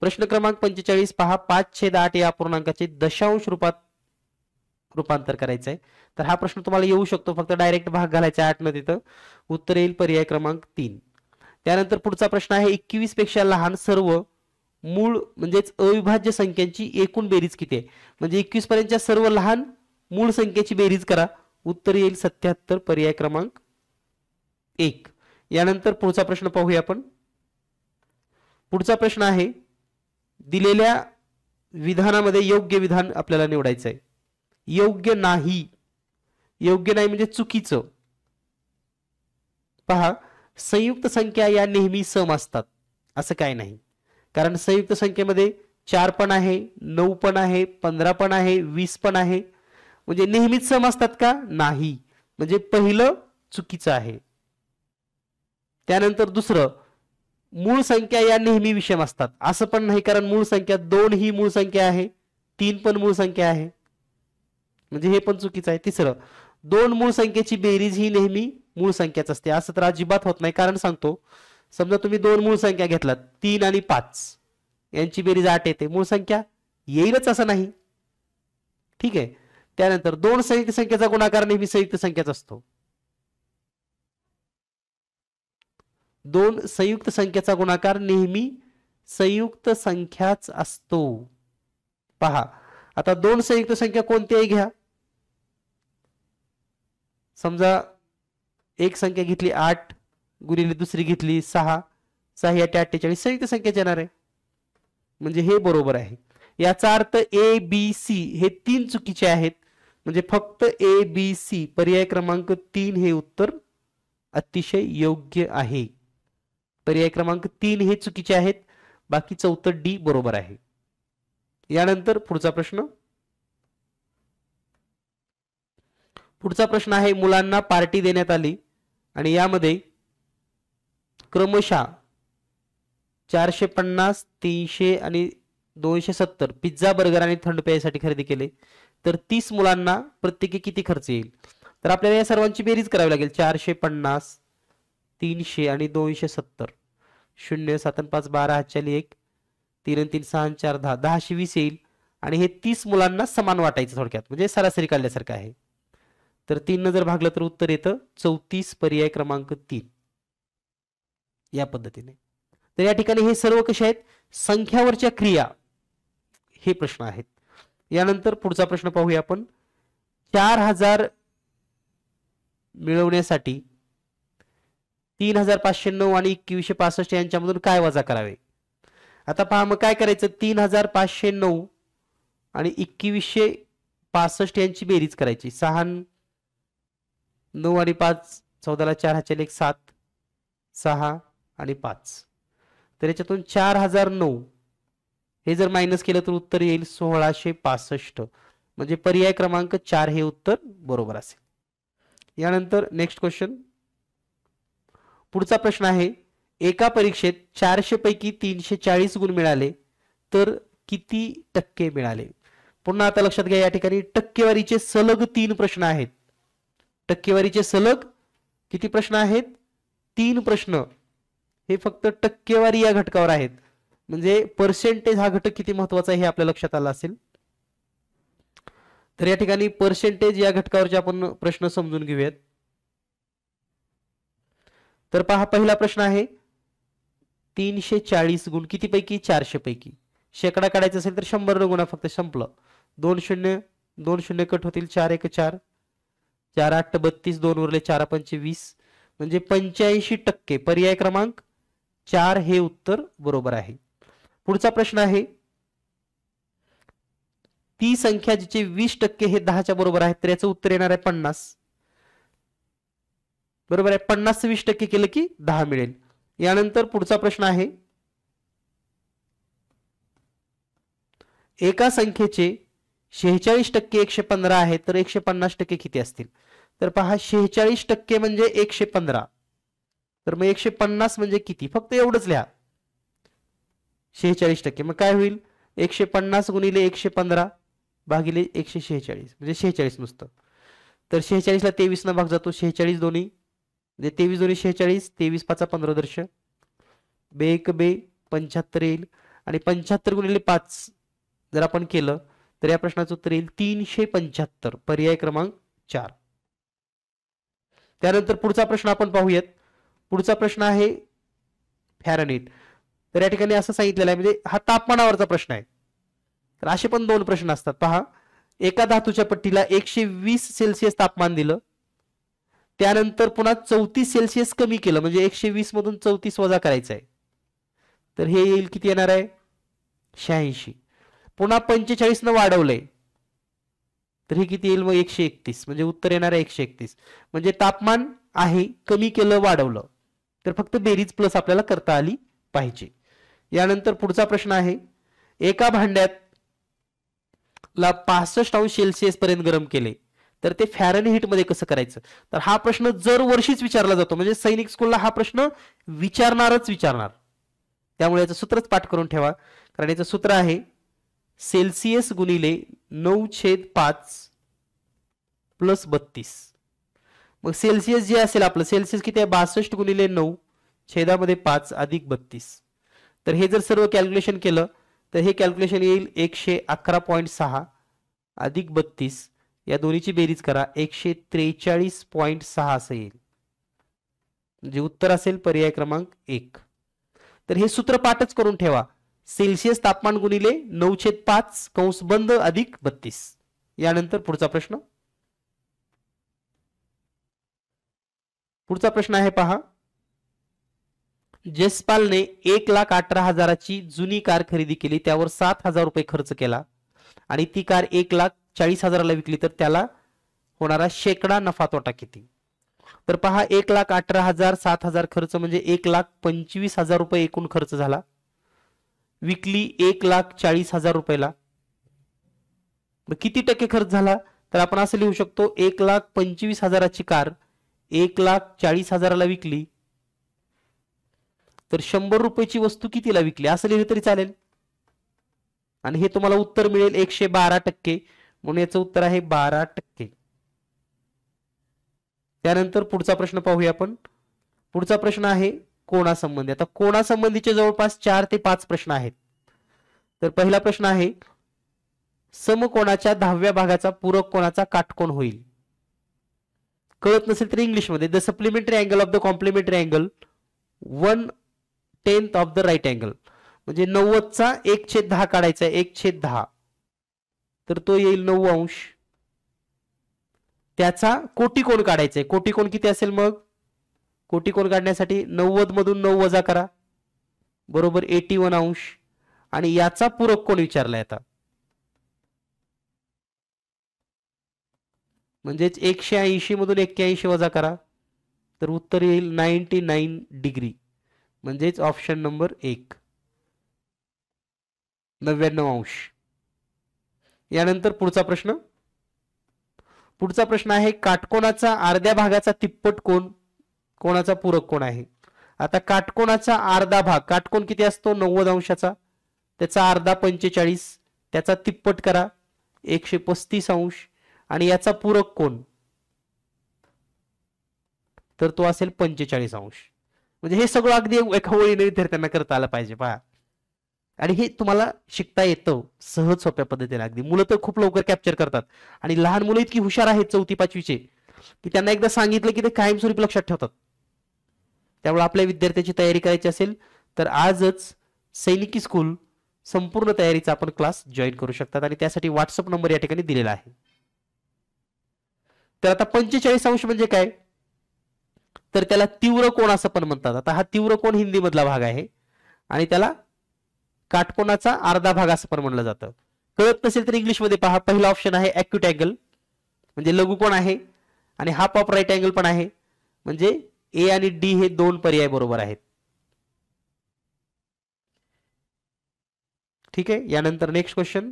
प्रश्न क्रमांक 45 पहा, 5/8 या अपूर्णांकाचे दशांश रूपात रूपांतर करायचं आहे. तर हा प्रश्न तुम्हाला येऊ शकतो, फक्त डायरेक्ट भाग घालायचा 8 न तिथं. उत्तर येईल पर्याय क्रमांक 3. त्यानंतर पुढचा प्रश्न आहे 21 पेक्षा लहान सर्व मूळ म्हणजेच अविभाज्य संख्यांची एकूण बेरीज किती आहे. म्हणजे 21 पर्यंतच्या सर्व लहान मूळ संख्येची बेरीज करा. उत्तर येईल 77, पर्याय क्रमांक 1. यानंतर पुढचा प्रश्न पाहूया आपण. पुढचा प्रश्न आहे दिलेल्या विधानामध्ये योग्य विधान आपल्याला निवडायचं आहे. योग्य नाही म्हणजे चुकीचं. पहा, संयुक्त संख्या या नेहमी सम असतात असं काय नाही, कारण संयुक्त संख्येमध्ये 4 पण आहे, 9 पण आहे, 15 पण आहे, 20 पण आहे. म्हणजे नेहमीच सम असतात का, नाही, म्हणजे पहिलं चुकीचं आहे. त्यानंतर दुसरं, मूळ संख्या या नेहमी विषम असतात असं पण नाही, कारण मूळ संख्या 2 ही मूळ संख्या आहे, 3 पण मूळ संख्या आहे, म्हणजे हे पण चुकीचं आहे. तिसरं, 2 मूळ संख्येची बेरीज ही नेहमी मूळ संख्याच असते असं तर अजिबात होत नाही. कारण सांगतो, समजा तुम्ही 2 मूळ संख्या घेतलात, 3 आणि 5 यांची बेरीज 8 येते, मूळ संख्या येईलच असं नाही. ठीक आहे. त्यानंतर 2 संयुक्त संख्येचा गुणाकार नेहमी संयुक्त संख्याच असतो. 2 संयुक्त संख्येचा गुणाकार नेहमी संयुक्त संख्याच असतो. पहा, आता 2 संयुक्त संख्या कोणत्याही घ्या. समजा एक संख्या घेतली 8 गुणिले दुसरी घेतली 6, 6 8 48 संयुक्त संख्या येणार आहे, म्हणजे हे बरोबर आहे. याचा अर्थ ए बी सी हे 3 चुकीचे आहेत, म्हणजे फक्त ए बी सी पर्याय क्रमांक 3 हे उत्तर अतिशय योग्य आहे. पर्याय क्रमांक 3 हे चुकीचे आहेत, बाकी चौथं डी बरोबर आहे. यानंतर पुढचा प्रश्न. पुढचा प्रश्न आहे मुलांना पार्टी देण्यात आली आणि यामध्ये क्रमशः 450, 300 आणि 270 पिझ्झा, बर्गर आणि थंड पेयासाठी खरेदी केले, तर 30 मुलांना प्रत्येकी किती खर्च येईल. तर आपल्याला या सर्वांची बेरीज करावी लागेल. 450, 300 आणि 270. 0 7 5 12 हातच्याली 1, 3 3 6 4 10, 1020 येईल आणि हे 30 मुलांना समान वाटायचं, थोडक्यात म्हणजे सरासरी काढल्यासारखं आहे. तर 3 न जर भागलं तर उत्तर येतं 34, पर्याय क्रमांक 3. या पद्धतीने. तर या ठिकाणी हे सर्व कसे आहेत, संख्यावरच्या क्रिया हे प्रश्न आहेत. यानंतर पुढचा प्रश्न पाहूया आपण. 4000 मिळवण्यासाठी 3509 आणि 2165 यांच्यामधून काय वजा करावे. आता पहा, मग काय करायचं, 3509 आणि 65 यांची बेरीज करायची. 6 9 आणि 5 14ला 4 हाच्याले 7 6 आणि 5. तर याच्यातून 4009 हे जर मायनस केलं तर उत्तर येईल 1665. म्हणजे पर्याय क्रमांक 4 हे उत्तर बरोबर असेल. यानंतर नेक्स्ट क्वेश्चन. पुढचा प्रश्न आहे, एका परीक्षेत 400 पैकी 340 गुण मिळाले तर किती टक्के मिळाले? पुन्हा आता लक्षात घ्या, या ठिकाणी टक्केवारीचे सलग 3 प्रश्न आहेत. टक्केवारीचे सलग किती प्रश्न आहेत? 3 प्रश्न. हे फक्त टक्केवारी या घटकावर आहेत. म्हणजे पर्सेंटेज हा घटक किती महत्वाचा आहे हे आपल्या लक्षात आलं असेल. तर या ठिकाणी पर्सेंटेज या घटकावरचे आपण प्रश्न समजून घेऊयात. तर पहा, पहिला प्रश्न आहे 340 गुण किती पैकी? 400 पैकी. शेकडा काढायचा असेल तर 100 न गुणा, फक्त संपलं. 2 शून्य कट होतील, 4 1 4 4 8 32, 2 उरले 4 5 20. म्हणजे 85%. पर्याय क्रमांक 4 हे उत्तर बरोबर आहे. पुढचा प्रश्न आहे, ती संख्या जिचे 20% हे 10च्या बरोबर आहे तर याचं उत्तर येणार आहे 50. बरोबर आहे. 50 20% केलं की 10 मिळेल. यानंतर पुढचा प्रश्न आहे, एका संख्येचे 46% 115 आहे तर 150% किती असतील? तर पहा, 46% म्हणजे 115. तर मग 150 म्हणजे किती? फक्त एवढंच लिहा, 46%. मग काय होईल? 150 गुणिले 115 भागिले 146 म्हणजे 46 नुसतं. तर 46 ला 23 न भाग जातो, 46 दोन्ही म्हणजे 23 दोन्ही 46, 23 5 15 दर्श, बे 1 बे 75 येईल. आणि 75 गुणिले 5 जर आपण केलं तर या प्रश्नाचं उत्तर येईल 375. पर्याय क्रमांक 4. त्यानंतर पुढचा प्रश्न आपण पाहूयात. पुढचा प्रश्न आहे फॅरनहीट. तर या ठिकाणी असं सांगितलेलं आहे, म्हणजे हा तापमानावरचा प्रश्न आहे. तर असे पण 2 प्रश्न असतात. पहा, एका धातूच्या पट्टीला 120 सेल्सिअस तापमान दिलं, त्यानंतर पुन्हा 34 सेल्सिअस कमी केलं, म्हणजे 120 मधून 34 वजा करायचं आहे. तर हे येईल किती येणार आहे? 86. पुन्हा 45 न वाढवलंय तर हे किती येईल? मग 131. म्हणजे उत्तर येणार आहे 131. म्हणजे तापमान आहे, कमी केलं वाढवलं, तर फक्त बेरीज प्लस आपल्याला करता आली पाहिजे. यानंतर पुढचा प्रश्न आहे, एका भांड्यात 65 अंश सेल्सिअस पर्यंत गरम केले तर ते फॅरनहीट मध्ये कसं करायचं? तर हा प्रश्न दर वर्षीच विचारला जातो. म्हणजे सैनिक स्कूलला हा प्रश्न विचारणार. त्यामुळे याचं सूत्रच पाठ करून ठेवा. कारण याचं सूत्र आहे सेल्सिअस गुणिले 9/5 प्लस 32. मग सेल्सिअस जे असेल आपलं, सेल्सिअस किती आहे? 62 गुणिले 9 छेदामध्ये 5 अधिक 32. तर हे जर सर्व कॅल्क्युलेशन केलं तर हे कॅल्क्युलेशन येईल 111.6 अधिक 32. या दोन्हीची बेरीज करा, 143.6 असं येईल. म्हणजे उत्तर असेल पर्याय क्रमांक 1. तर हे सूत्र पाठच करून ठेवा, सेल्सिअस तापमान गुणिले 9/5 कंस बंद अधिक 32. यानंतर पुढचा प्रश्न. पुढचा प्रश्न आहे पहा, जसपालने 1,18,000ची जुनी कार खरेदी केली, त्यावर 7,000 रुपये खर्च केला आणि ती कार 1,40,000ला विकली तर त्याला होणारा शेकडा नफा तोटा किती? तर पहा, 1,18,000 7,000 खर्च म्हणजे 1,25,000 रुपये एकूण खर्च झाला. विकली 1,40,000 रुपयाला. मग किती टक्के खर्च झाला? तर आपण असं लिहू शकतो, 1,25,000ची कार 1,40,000ला विकली तर 100 रुपयाची वस्तू कितीला विकली असं लिहिलं तरी चालेल. आणि हे तुम्हाला उत्तर मिळेल 112%. म्हणून याचं उत्तर आहे 12%. त्यानंतर पुढचा प्रश्न पाहूया आपण. पुढचा प्रश्न आहे कोणासंबंधी. आता कोणासंबंधीचे जवळपास 4 ते 5 प्रश्न आहेत. तर पहिला प्रश्न आहे, समकोणाच्या 10व्या भागाचा पूरक कोणाचा काटकोन होईल? कळत नसेल तर इंग्लिश मध्ये, the supplementary angle of the complementary angle 1/10 of the right angle. म्हणजे 90चा 1/10 काढायचा आहे, 1/10 तर तो येईल 9 अंश. त्याचा कोटिकोण काढायचा आहे. कोटिकोण किती असेल? मग कोटिकोण काढण्यासाठी 90 मधून 9 वजा करा, बरोबर 81 अंश. आणि याचा पूरक कोण विचारलाय आता? म्हणजेच 180 मधून 81 वजा करा तर उत्तर येईल 99 डिग्री, म्हणजेच ऑप्शन नंबर 1 99 अंश. यानंतर पुढचा प्रश्न आहे काटकोनाचा अर्ध्या भागाचा तिप्पट कोण कोणाचा पूरक कोण आहे. आता काटकोनाचा अर्धा भाग, काटकोन किती असतो 90 अंशाचा, त्याचा अर्धा 45, त्याचा तिप्पट करा 135 अंश, आणि याचा पूरक कोण तर तो असेल 45 अंश. म्हणजे हे सगळं अगदी एका ओळीने विद्यार्थ्यांना करता आलं पाहिजे पहा. आणि हे तुम्हाला शिकता येतं सहज सोप्या पद्धतीने. अगदी मुलं तर खूप लवकर कॅप्चर करतात, आणि लहान मुलं इतकी हुशार आहेत 4थी 5वीचे की त्यांना एकदा सांगितलं की ते कायमस्वरूपी लक्षात ठेवतात. त्यामुळे आपल्या विद्यार्थ्याची तयारी करायची असेल तर आजच सैनिकी स्कूल संपूर्ण तयारीचा आपण क्लास जॉईन करू शकतात, आणि त्यासाठी व्हॉट्सअप नंबर या ठिकाणी दिलेला आहे. तर आता 45 अंश म्हणजे काय तर त्याला तीव्र कोण असं पण म्हणतात. आता हा तीव्र कोण हिंदी मधला भाग आहे, आणि त्याला काटकोनाचा अर्धा भाग असं पण म्हणलं जातं. कळत नसेल तर इंग्लिश मध्ये पहा. पहिला ऑप्शन आहे ॲक्यूट अँगल, म्हणजे लघुकोन आहे, आणि हाफ ऑफ राईट अँगल पण आहे, म्हणजे ए आणि डी हे दोन पर्याय बरोबर आहेत. ठीक आहे. यानंतर नेक्स्ट क्वेश्चन,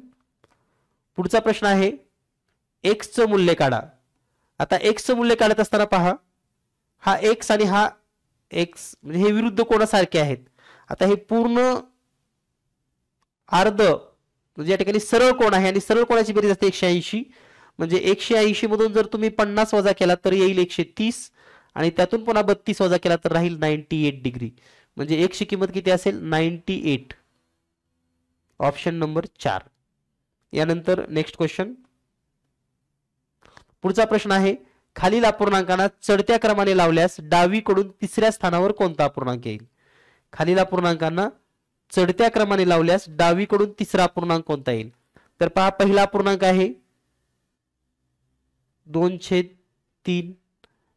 पुढचा प्रश्न आहे एक्स चं मूल्य काढा. आता एक्स चं मूल्य काढत असताना पहा, हा एक्स आणि हा एक्स म्हणजे हे विरुद्ध कोणासारखे आहेत. आता हे पूर्ण अर्ध म्हणजे या ठिकाणी सरळ कोण आहे, आणि सरळ कोणाची बेरीज असते 180, म्हणजे 180 मधून जर तुम्ही 50 वजा केला तर येईल 130, आणि त्यातून पुन्हा 32 वजा केला तर राहील 98 डिग्री, म्हणजे एक्स ची किंमत किती असेल 98, ऑप्शन नंबर 4. यानंतर नेक्स्ट क्वेश्चन, पुढचा प्रश्न आहे खालील अपूर्णांकांना चढत्या क्रमाने लावल्यास डावीकडून तिसऱ्या स्थानावर कोणता अपूर्णांक येईल. खालील अपूर्णांकांना चढत्या क्रमाने लावल्यास डावीकडून तिसरा अपूर्णांक कोणता येईल. तर पहा, पहिला अपूर्णांक आहे 2/3,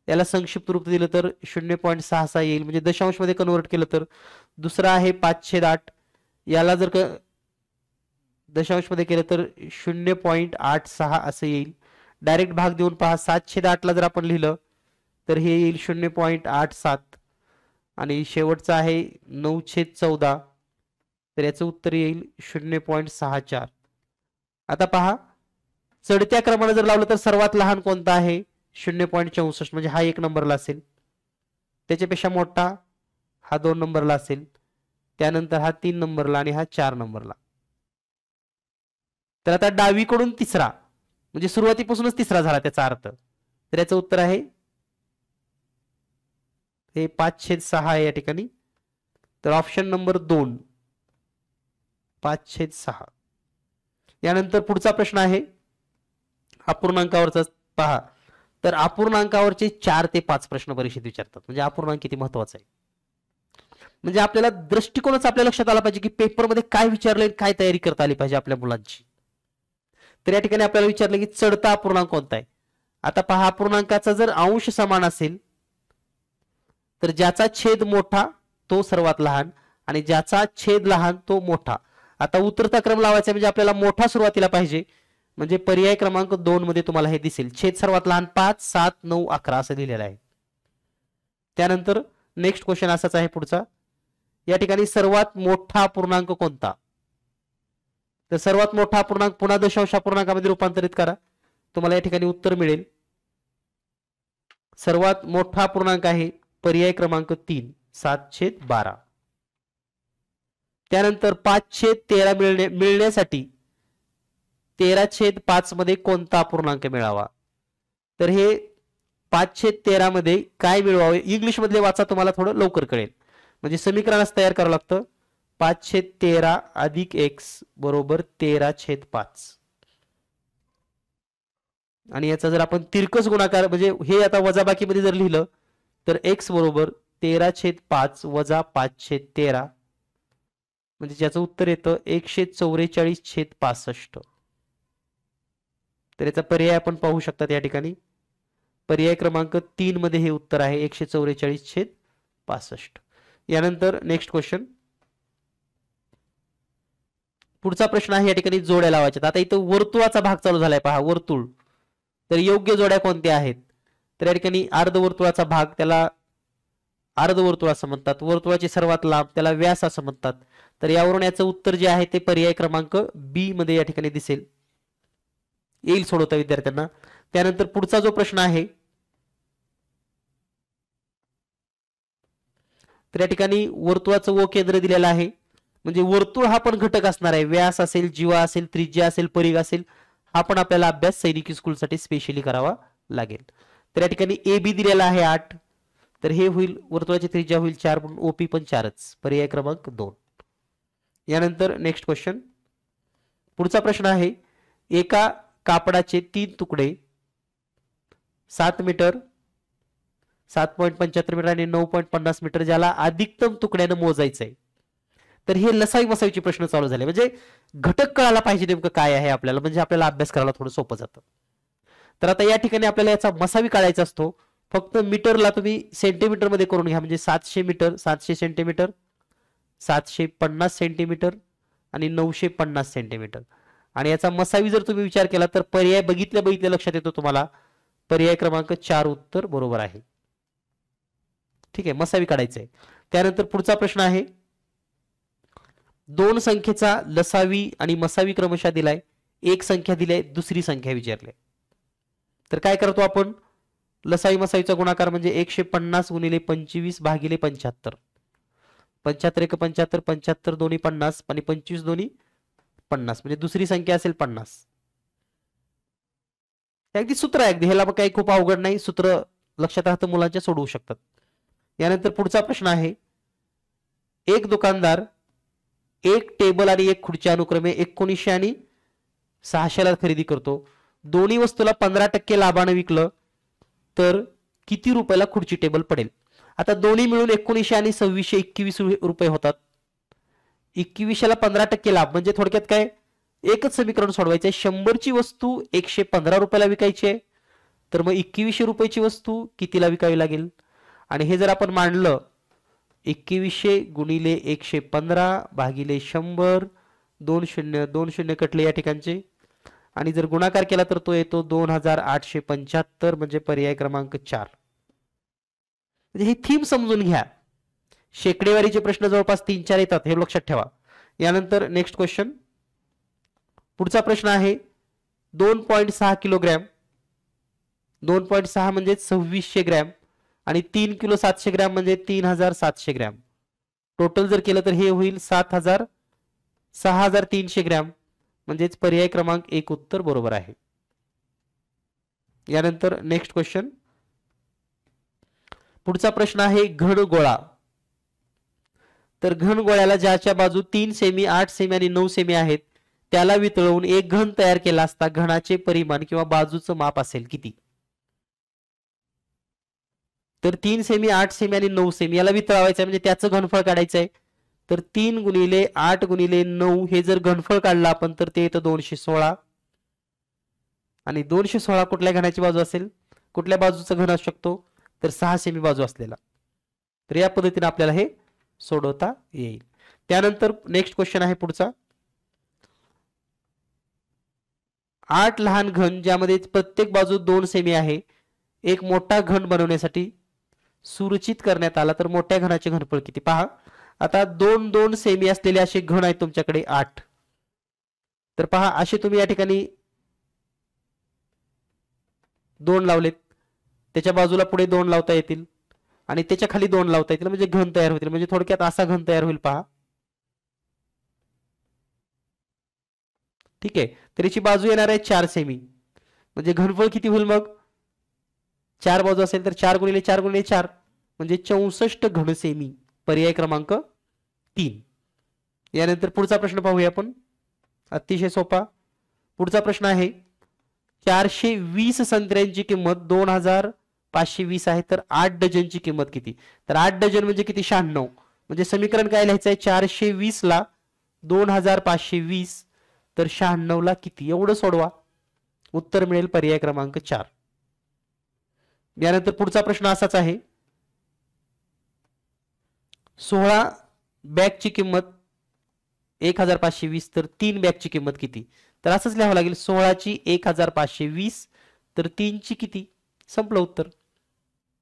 याला संक्षिप्त रूप दिलं तर 0.66 येईल, म्हणजे दशांश मध्ये कन्वर्ट केलं तर. दुसरा आहे 5/8, याला जर दशांश मध्ये केलं तर 0.86 असं येईल. डायरेक्ट भाग देऊन पहा, 7/8 ला जर आपण लिहिलं तर हे येईल 0.87, आणि शेवटचा आहे 9/14, तर याचं उत्तर येईल 0.64. आता पहा, चढत्या क्रमाने जर लावलं तर सर्वात लहान कोणता आहे 0.64, म्हणजे हा 1 नंबरला असेल. त्याच्यापेक्षा मोठा हा 2 नंबरला असेल, त्यानंतर हा 3 नंबरला, आणि हा 4 नंबरला. तर आता डावीकडून तिसरा म्हणजे सुरुवातीपासूनच तिसरा झाला त्याचा अर्थ, तर याचं उत्तर आहे हे 5/6 आहे या ठिकाणी, तर ऑप्शन नंबर 2 5/6. यानंतर पुढचा प्रश्न आहे अपूर्णांकावरचा पहा. तर अपूर्णांकावरचे 4 ते 5 प्रश्न परीक्षेत विचारतात, म्हणजे अपूर्णांक किती महत्वाचा आहे. म्हणजे आपल्याला दृष्टिकोनच आपल्या लक्षात आला पाहिजे की पेपरमध्ये काय विचारलंय, काय तयारी करता आली पाहिजे आपल्या मुलांची. तर या ठिकाणी आपल्याला विचारलं की चढता अपूर्णांक कोणता आहे. आता पहा, अपूर्णांकाचा जर अंश समान असेल तर ज्याचा छेद मोठा तो सर्वात लहान, आणि ज्याचा छेद लहान तो मोठा. आता उतरता क्रम लावायचा म्हणजे आपल्याला मोठा सुरुवातीला पाहिजे, म्हणजे पर्याय क्रमांक 2 मध्ये तुम्हाला हे दिसेल. छेद सर्वात लहान 5, 7, 9, 11 असं लिहिलेलं आहे. त्यानंतर नेक्स्ट क्वेश्चन असाच आहे पुढचा, या ठिकाणी सर्वात मोठा पूर्णांक कोणता. तर सर्वात मोठा पूर्णांक पुन्हा दशांश अपूर्णांकामध्ये रूपांतरित करा, तुम्हाला या ठिकाणी उत्तर मिळेल. सर्वात मोठा पूर्णांक आहे पर्याय क्रमांक 3 7/12. त्यानंतर 5/13 मिळण्यासाठी 13/5 मध्ये कोणता अपूर्णांक मिळावा. तर हे 5/13 मध्ये काय मिळवावे इंग्लिश मधले वाचा, तुम्हाला थोडं लवकर कळेल. म्हणजे समीकरणास तयार करावं लागतं. 5/13 अधिक x बरोबर 13/5, आणि याचा जर आपण तिरकस गुणाकार म्हणजे हे आता वजाबाकी मध्ये जर लिहिलं तर x बरोबर 13/5 वजा 5/13, म्हणजे ज्याचं उत्तर येतं 144/65. तर याचा पर्याय आपण पाहू शकतात या ठिकाणी. पर्याय क्रमांक 3 मध्ये हे उत्तर आहे 144/65. यानंतर नेक्स्ट क्वेश्चन, पुढचा प्रश्न आहे या ठिकाणी जोड्या लावायच्या. आता इथं वर्तुळाचा भाग चालू झालाय पहा, वर्तुळ. तर योग्य जोड्या कोणत्या आहेत? तर या ठिकाणी अर्धवर्तुळाचा भाग त्याला अर्धवर्तुळ असं म्हणतात, वर्तुळाचे सर्वात लांब त्याला व्यास असं म्हणतात. तर यावरून याचं उत्तर जे आहे ते पर्याय क्रमांक बी मध्ये या ठिकाणी दिसेल, येईल सोडवता विद्यार्थ्यांना. त्यानंतर पुढचा जो प्रश्न आहे, तर या ठिकाणी वर्तुळाचं व केंद्र दिलेलं आहे. म्हणजे वर्तुळ हा पण घटक असणार आहे, व्यास असेल, जीवा असेल, त्रिज्या असेल, परिघ असेल, हा पण आपल्याला अभ्यास सैनिकी स्कूलसाठी स्पेशली करावा लागेल. तर या ठिकाणी ए बी दिलेला आहे 8, तर हे होईल वर्तुळाची त्रिज्या होईल 4, म्हणून ओपी पण 4च, पर्याय क्रमांक 2. यानंतर नेक्स्ट क्वेश्चन, पुढचा प्रश्न आहे, एका कापडाचे 3 तुकडे 7 मीटर, 7.75 मीटर आणि 9.50 मीटर, ज्याला अधिकतम तुकड्यानं मोजायचंय. तर हे लसावी मसावीचे प्रश्न चालू झाले. म्हणजे घटक कळायला पाहिजे नेमकं काय आहे आपल्याला, म्हणजे आपल्याला अभ्यास करायला थोडं सोपं जातं. तर आता या ठिकाणी आपल्याला याचा मसावी काढायचा असतो. फक्त मीटरला तुम्ही सेंटीमीटर मध्ये करून घ्या. म्हणजे 700 मीटर, 700 सेंटीमीटर, 750 सेंटीमीटर आणि 950 सेंटीमीटर. आणि याचा मसावी जर तुम्ही विचार केला तर पर्याय बघितल्या लक्षात येतो तुम्हाला, पर्याय क्रमांक 4 उत्तर बरोबर आहे. ठीक आहे, मसावी काढायचं आहे. त्यानंतर पुढचा प्रश्न आहे, दोन संख्येचा लसावी आणि मसावी क्रमशः दिलाय, एक संख्या दिलाय, दुसरी संख्या विचारली. तर काय करतो आपण, लसावी मसावीचा गुणाकार म्हणजे 150 गुणिले 25 भागिले 75. 75 एक 75, 75 दोन्ही 50 आणि 25 दोन्ही 50, म्हणजे दुसरी संख्या असेल 50. अगदी सूत्र आहे, अगदी ह्याला काही खूप अवघड नाही, सूत्र लक्षात राहतं, मुलांच्या सोडवू शकतात. यानंतर पुढचा प्रश्न आहे, एक दुकानदार एक टेबल आणि एक खुर्ची अनुक्रमे 1900 आणि 600 ला खरेदी करतो. दोन्ही वस्तूला 15% लाभाने विकलं तर किती रुपयाला खुर्ची टेबल पडेल? आता दोन्ही मिळून 1900 आणि 2600 21 रुपये होतात. 2100 ला 15% लाभ, म्हणजे थोडक्यात काय, एकच समीकरण सोडवायचं आहे. 100 ची वस्तू 115 रुपयाला विकायची आहे, तर मग 2100 रुपयाची वस्तू कितीला विकावी लागेल? आणि हे जर आपण मांडलं, 2100 गुणिले 115 भागिले 100, 2 शून्य 2 शून्य कटले या ठिकाणचे, आणि जर गुणाकार केला तर तो येतो 2875, म्हणजे पर्याय क्रमांक 4. म्हणजे ही थीम समजून घ्या, शेकडेवारीचे प्रश्न जवळपास 3-4 येतात, हे लक्षात ठेवा. यानंतर नेक्स्ट क्वेश्चन, पुढचा प्रश्न आहे, 2.6 किलोग्रॅम, 2.6 म्हणजे 2600 ग्रॅम आणि 3 किलो 700 ग्रॅम म्हणजे 3700 ग्रॅम. टोटल जर केलं तर हे होईल 6300 ग्रॅम, म्हणजेच पर्याय क्रमांक 1 उत्तर बरोबर आहे. यानंतर नेक्स्ट क्वेश्चन, पुढचा प्रश्न आहे, घन गोळा. तर घन गोळ्याला ज्याच्या बाजू 3 सेमी, 8 सेमी आणि 9 सेमी आहेत, त्याला वितळवून एक घन तयार केला असता घनाचे परिमाण किंवा बाजूचं माप असेल किती? तर 3 सेमी, 8 सेमी आणि 9 सेमी याला वितळवायचं आहे, म्हणजे त्याचं घनफळ काढायचं आहे. तर 3 गुणिले 8 गुणिले 9 हे जर घनफळ काढलं आपण तर ते येतं 216. आणि 216 कुठल्या घनाची बाजू असेल, कुठल्या बाजूचा घन असू शकतो, तर 6 सेमी बाजू असलेला. तर या पद्धतीने आपल्याला हे सोडवता येईल. त्यानंतर नेक्स्ट क्वेश्चन आहे पुढचा, 8 लहान घन ज्यामध्ये प्रत्येक बाजू 2 सेमी आहे, एक मोठा घन बनवण्यासाठी सूचित करण्यात आला, तर मोठ्या घनाचे घनफळ किती? पहा, आता 2-2 सेमी असलेले असे घन आहेत तुमच्याकडे 8. तर पहा, असे तुम्ही या ठिकाणी 2 लावलेत, त्याच्या बाजूला पुढे 2 लावता येतील आणि त्याच्या खाली 2 लावता येतील, म्हणजे घन तयार होतील. म्हणजे थोडक्यात असा घन तयार होईल, पहा. ठीक आहे, तर याची बाजू येणार आहे 4 सेमी, म्हणजे घनफळ किती होईल मग? 4 बाजू असेल तर 4 गुणिले 4 गुणिले 4 म्हणजे 64 घन सेमी, पर्याय क्रमांक 3. यानंतर पुढचा प्रश्न पाहूया आपण, अतिशय सोपा. पुढचा प्रश्न आहे, 420 संत्र्यांची किंमत 2520 आहे, तर 8 डझनची किंमत किती? तर 8 डझन म्हणजे किती? 96. म्हणजे समीकरण काय लिहायचं आहे, 420 ला 2520, तर 96 ला किती? एवढं सोडवा, उत्तर मिळेल पर्याय क्रमांक 4. यानंतर पुढचा प्रश्न असाच आहे, 16 बॅगची किंमत 1520, तर 3 बॅगची किंमत किती? तर असंच लिहावं लागेल, 16 ची 1520, तर 3 ची किती? संपलं उत्तर.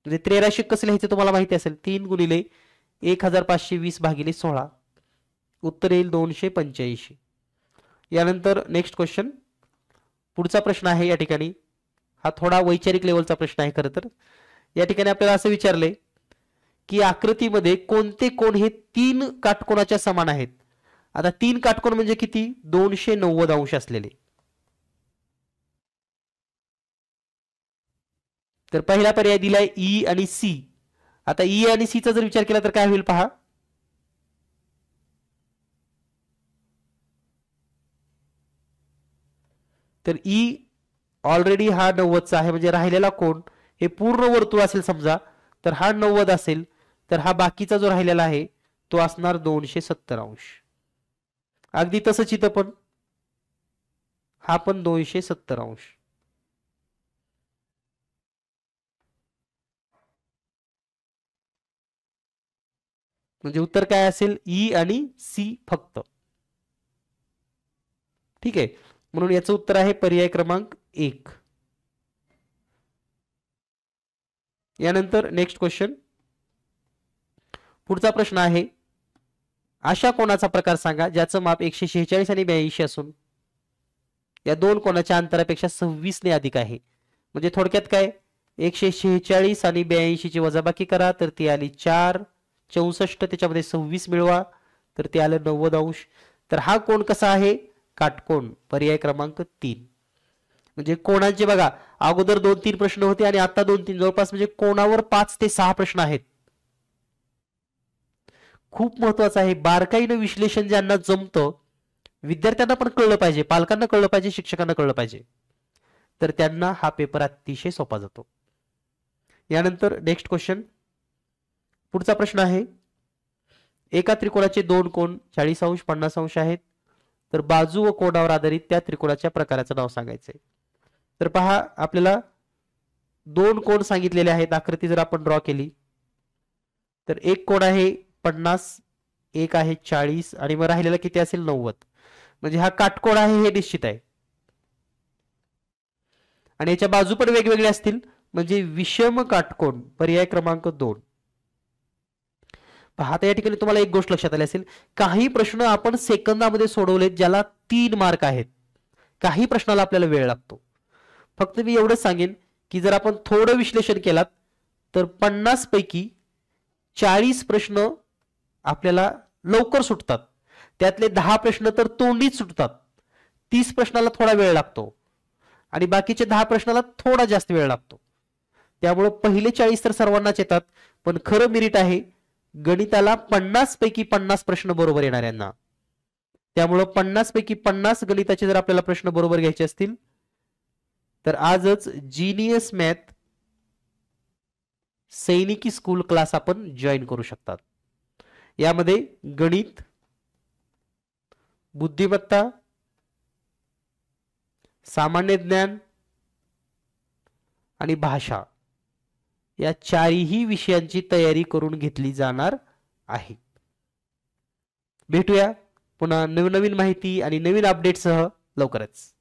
म्हणजे 1300 कसं लिहायचं तुम्हाला माहिती असेल. 3 गुणिले 1520 भागिले 16. उत्तर येईल 285. यानंतर नेक्स्ट क्वेश्चन. पुढचा प्रश्न आहे या ठिकाणी, हा थोडा वैचारिक लेवलचा प्रश्न आहे खरं तर. या ठिकाणी आपल्याला असं विचारले की आकृतीमध्ये कोणते कोण हे 3 काटकोनाच्या समान आहेत. आता 3 काटकोन म्हणजे किती? 290 अंश असलेले. तर पहिला पर्याय दिलाय ई आणि सी. आता ई आणि सी चा जर विचार केला तर काय होईल पहा. तर ई ऑलरेडी हा 90चा आहे, म्हणजे राहिलेला कोण हे पूर्ण वर्तुळ असेल समजा, तर हा 90 असेल, तर हा बाकीचा जो राहिलेला आहे तो असणार 270 अंश. अगदी तसंच इथं पण हा पण 270 अंश. म्हणजे उत्तर काय असेल? ई आणि सी फक्त. ठीक आहे, म्हणून याचं उत्तर आहे पर्याय क्रमांक 1. यानंतर नेक्स्ट क्वेश्चन. पुढचा प्रश्न आहे, अशा कोणाचा प्रकार सांगा ज्याचं माप 146 आणि 82 असून या दोन कोणाच्या अंतरापेक्षा 26 ने अधिक आहे. म्हणजे थोडक्यात काय, 146 आणि 82 ची वजाबाकी करा तर ती आली 4. 64 त्याच्यामध्ये 26 मिळवा तर ते आलं 90 अंश. तर हा कोण कसा आहे? काटकोण. पर्याय क्रमांक 3. म्हणजे कोणाचे बघा, अगोदर 2-3 प्रश्न होते आणि आता 2-3, जवळपास म्हणजे कोणावर 5 ते 6 प्रश्न आहेत. खूप महत्वाचं आहे, बारकाईनं विश्लेषण ज्यांना जमतं, विद्यार्थ्यांना पण कळलं पाहिजे, पालकांना कळलं पाहिजे, शिक्षकांना कळलं पाहिजे, तर त्यांना हा पेपर अतिशय सोपा जातो. यानंतर नेक्स्ट क्वेश्चन. पुढचा प्रश्न आहे, एका त्रिकोणाचे 2 कोण 40 अंश 50 अंश आहेत, तर बाजू व कोणावर आधारित त्या त्रिकोणाच्या प्रकाराचं नाव सांगायचंय. तर पहा, आपल्याला 2 कोण सांगितलेले आहेत. आकृती जर आपण ड्रॉ केली तर एक कोण आहे 50, एक आहे 40 आणि मग राहिलेला किती असेल? 90. म्हणजे हा काटकोण आहे हे निश्चित आहे. आणि याच्या बाजू पण वेगवेगळे असतील, म्हणजे विषम काटकोण. पर्याय क्रमांक 2. पहा, आता या ठिकाणी तुम्हाला एक गोष्ट लक्षात आली असेल, काही प्रश्न आपण सेकंदामध्ये सोडवलेत ज्याला 3 मार्क आहेत. काही प्रश्नाला आपल्याला वेळ लागतो. फक्त मी एवढंच सांगेन की जर आपण थोडं विश्लेषण केलात तर 50 पैकी 40 प्रश्न आपल्याला लवकर सुटतात, त्यातले 10 प्रश्न तर तोंडीच सुटतात. 30 प्रश्नाला थोडा वेळ लागतो आणि बाकीचे 10 प्रश्नाला थोडा जास्त वेळ लागतो. त्यामुळे पहिले 40 तर सर्वांनाच येतात, पण खरं मेरिट आहे गणिताला 50 पैकी 50 प्रश्न बरोबर येणाऱ्यांना. त्यामुळे 50 पैकी 50 गणिताचे जर आपल्याला प्रश्न बरोबर घ्यायचे असतील तर आजच जीनियस मॅथ सैनिकी स्कूल क्लास आपण जॉईन करू शकतात. यामध्ये गणित, बुद्धिमत्ता, सामान्य ज्ञान आणि भाषा या चारही विषयांची तयारी करून घेतली जाणार आहे. भेटूया पुन्हा नवीन माहिती आणि नवीन अपडेटसह लवकरच.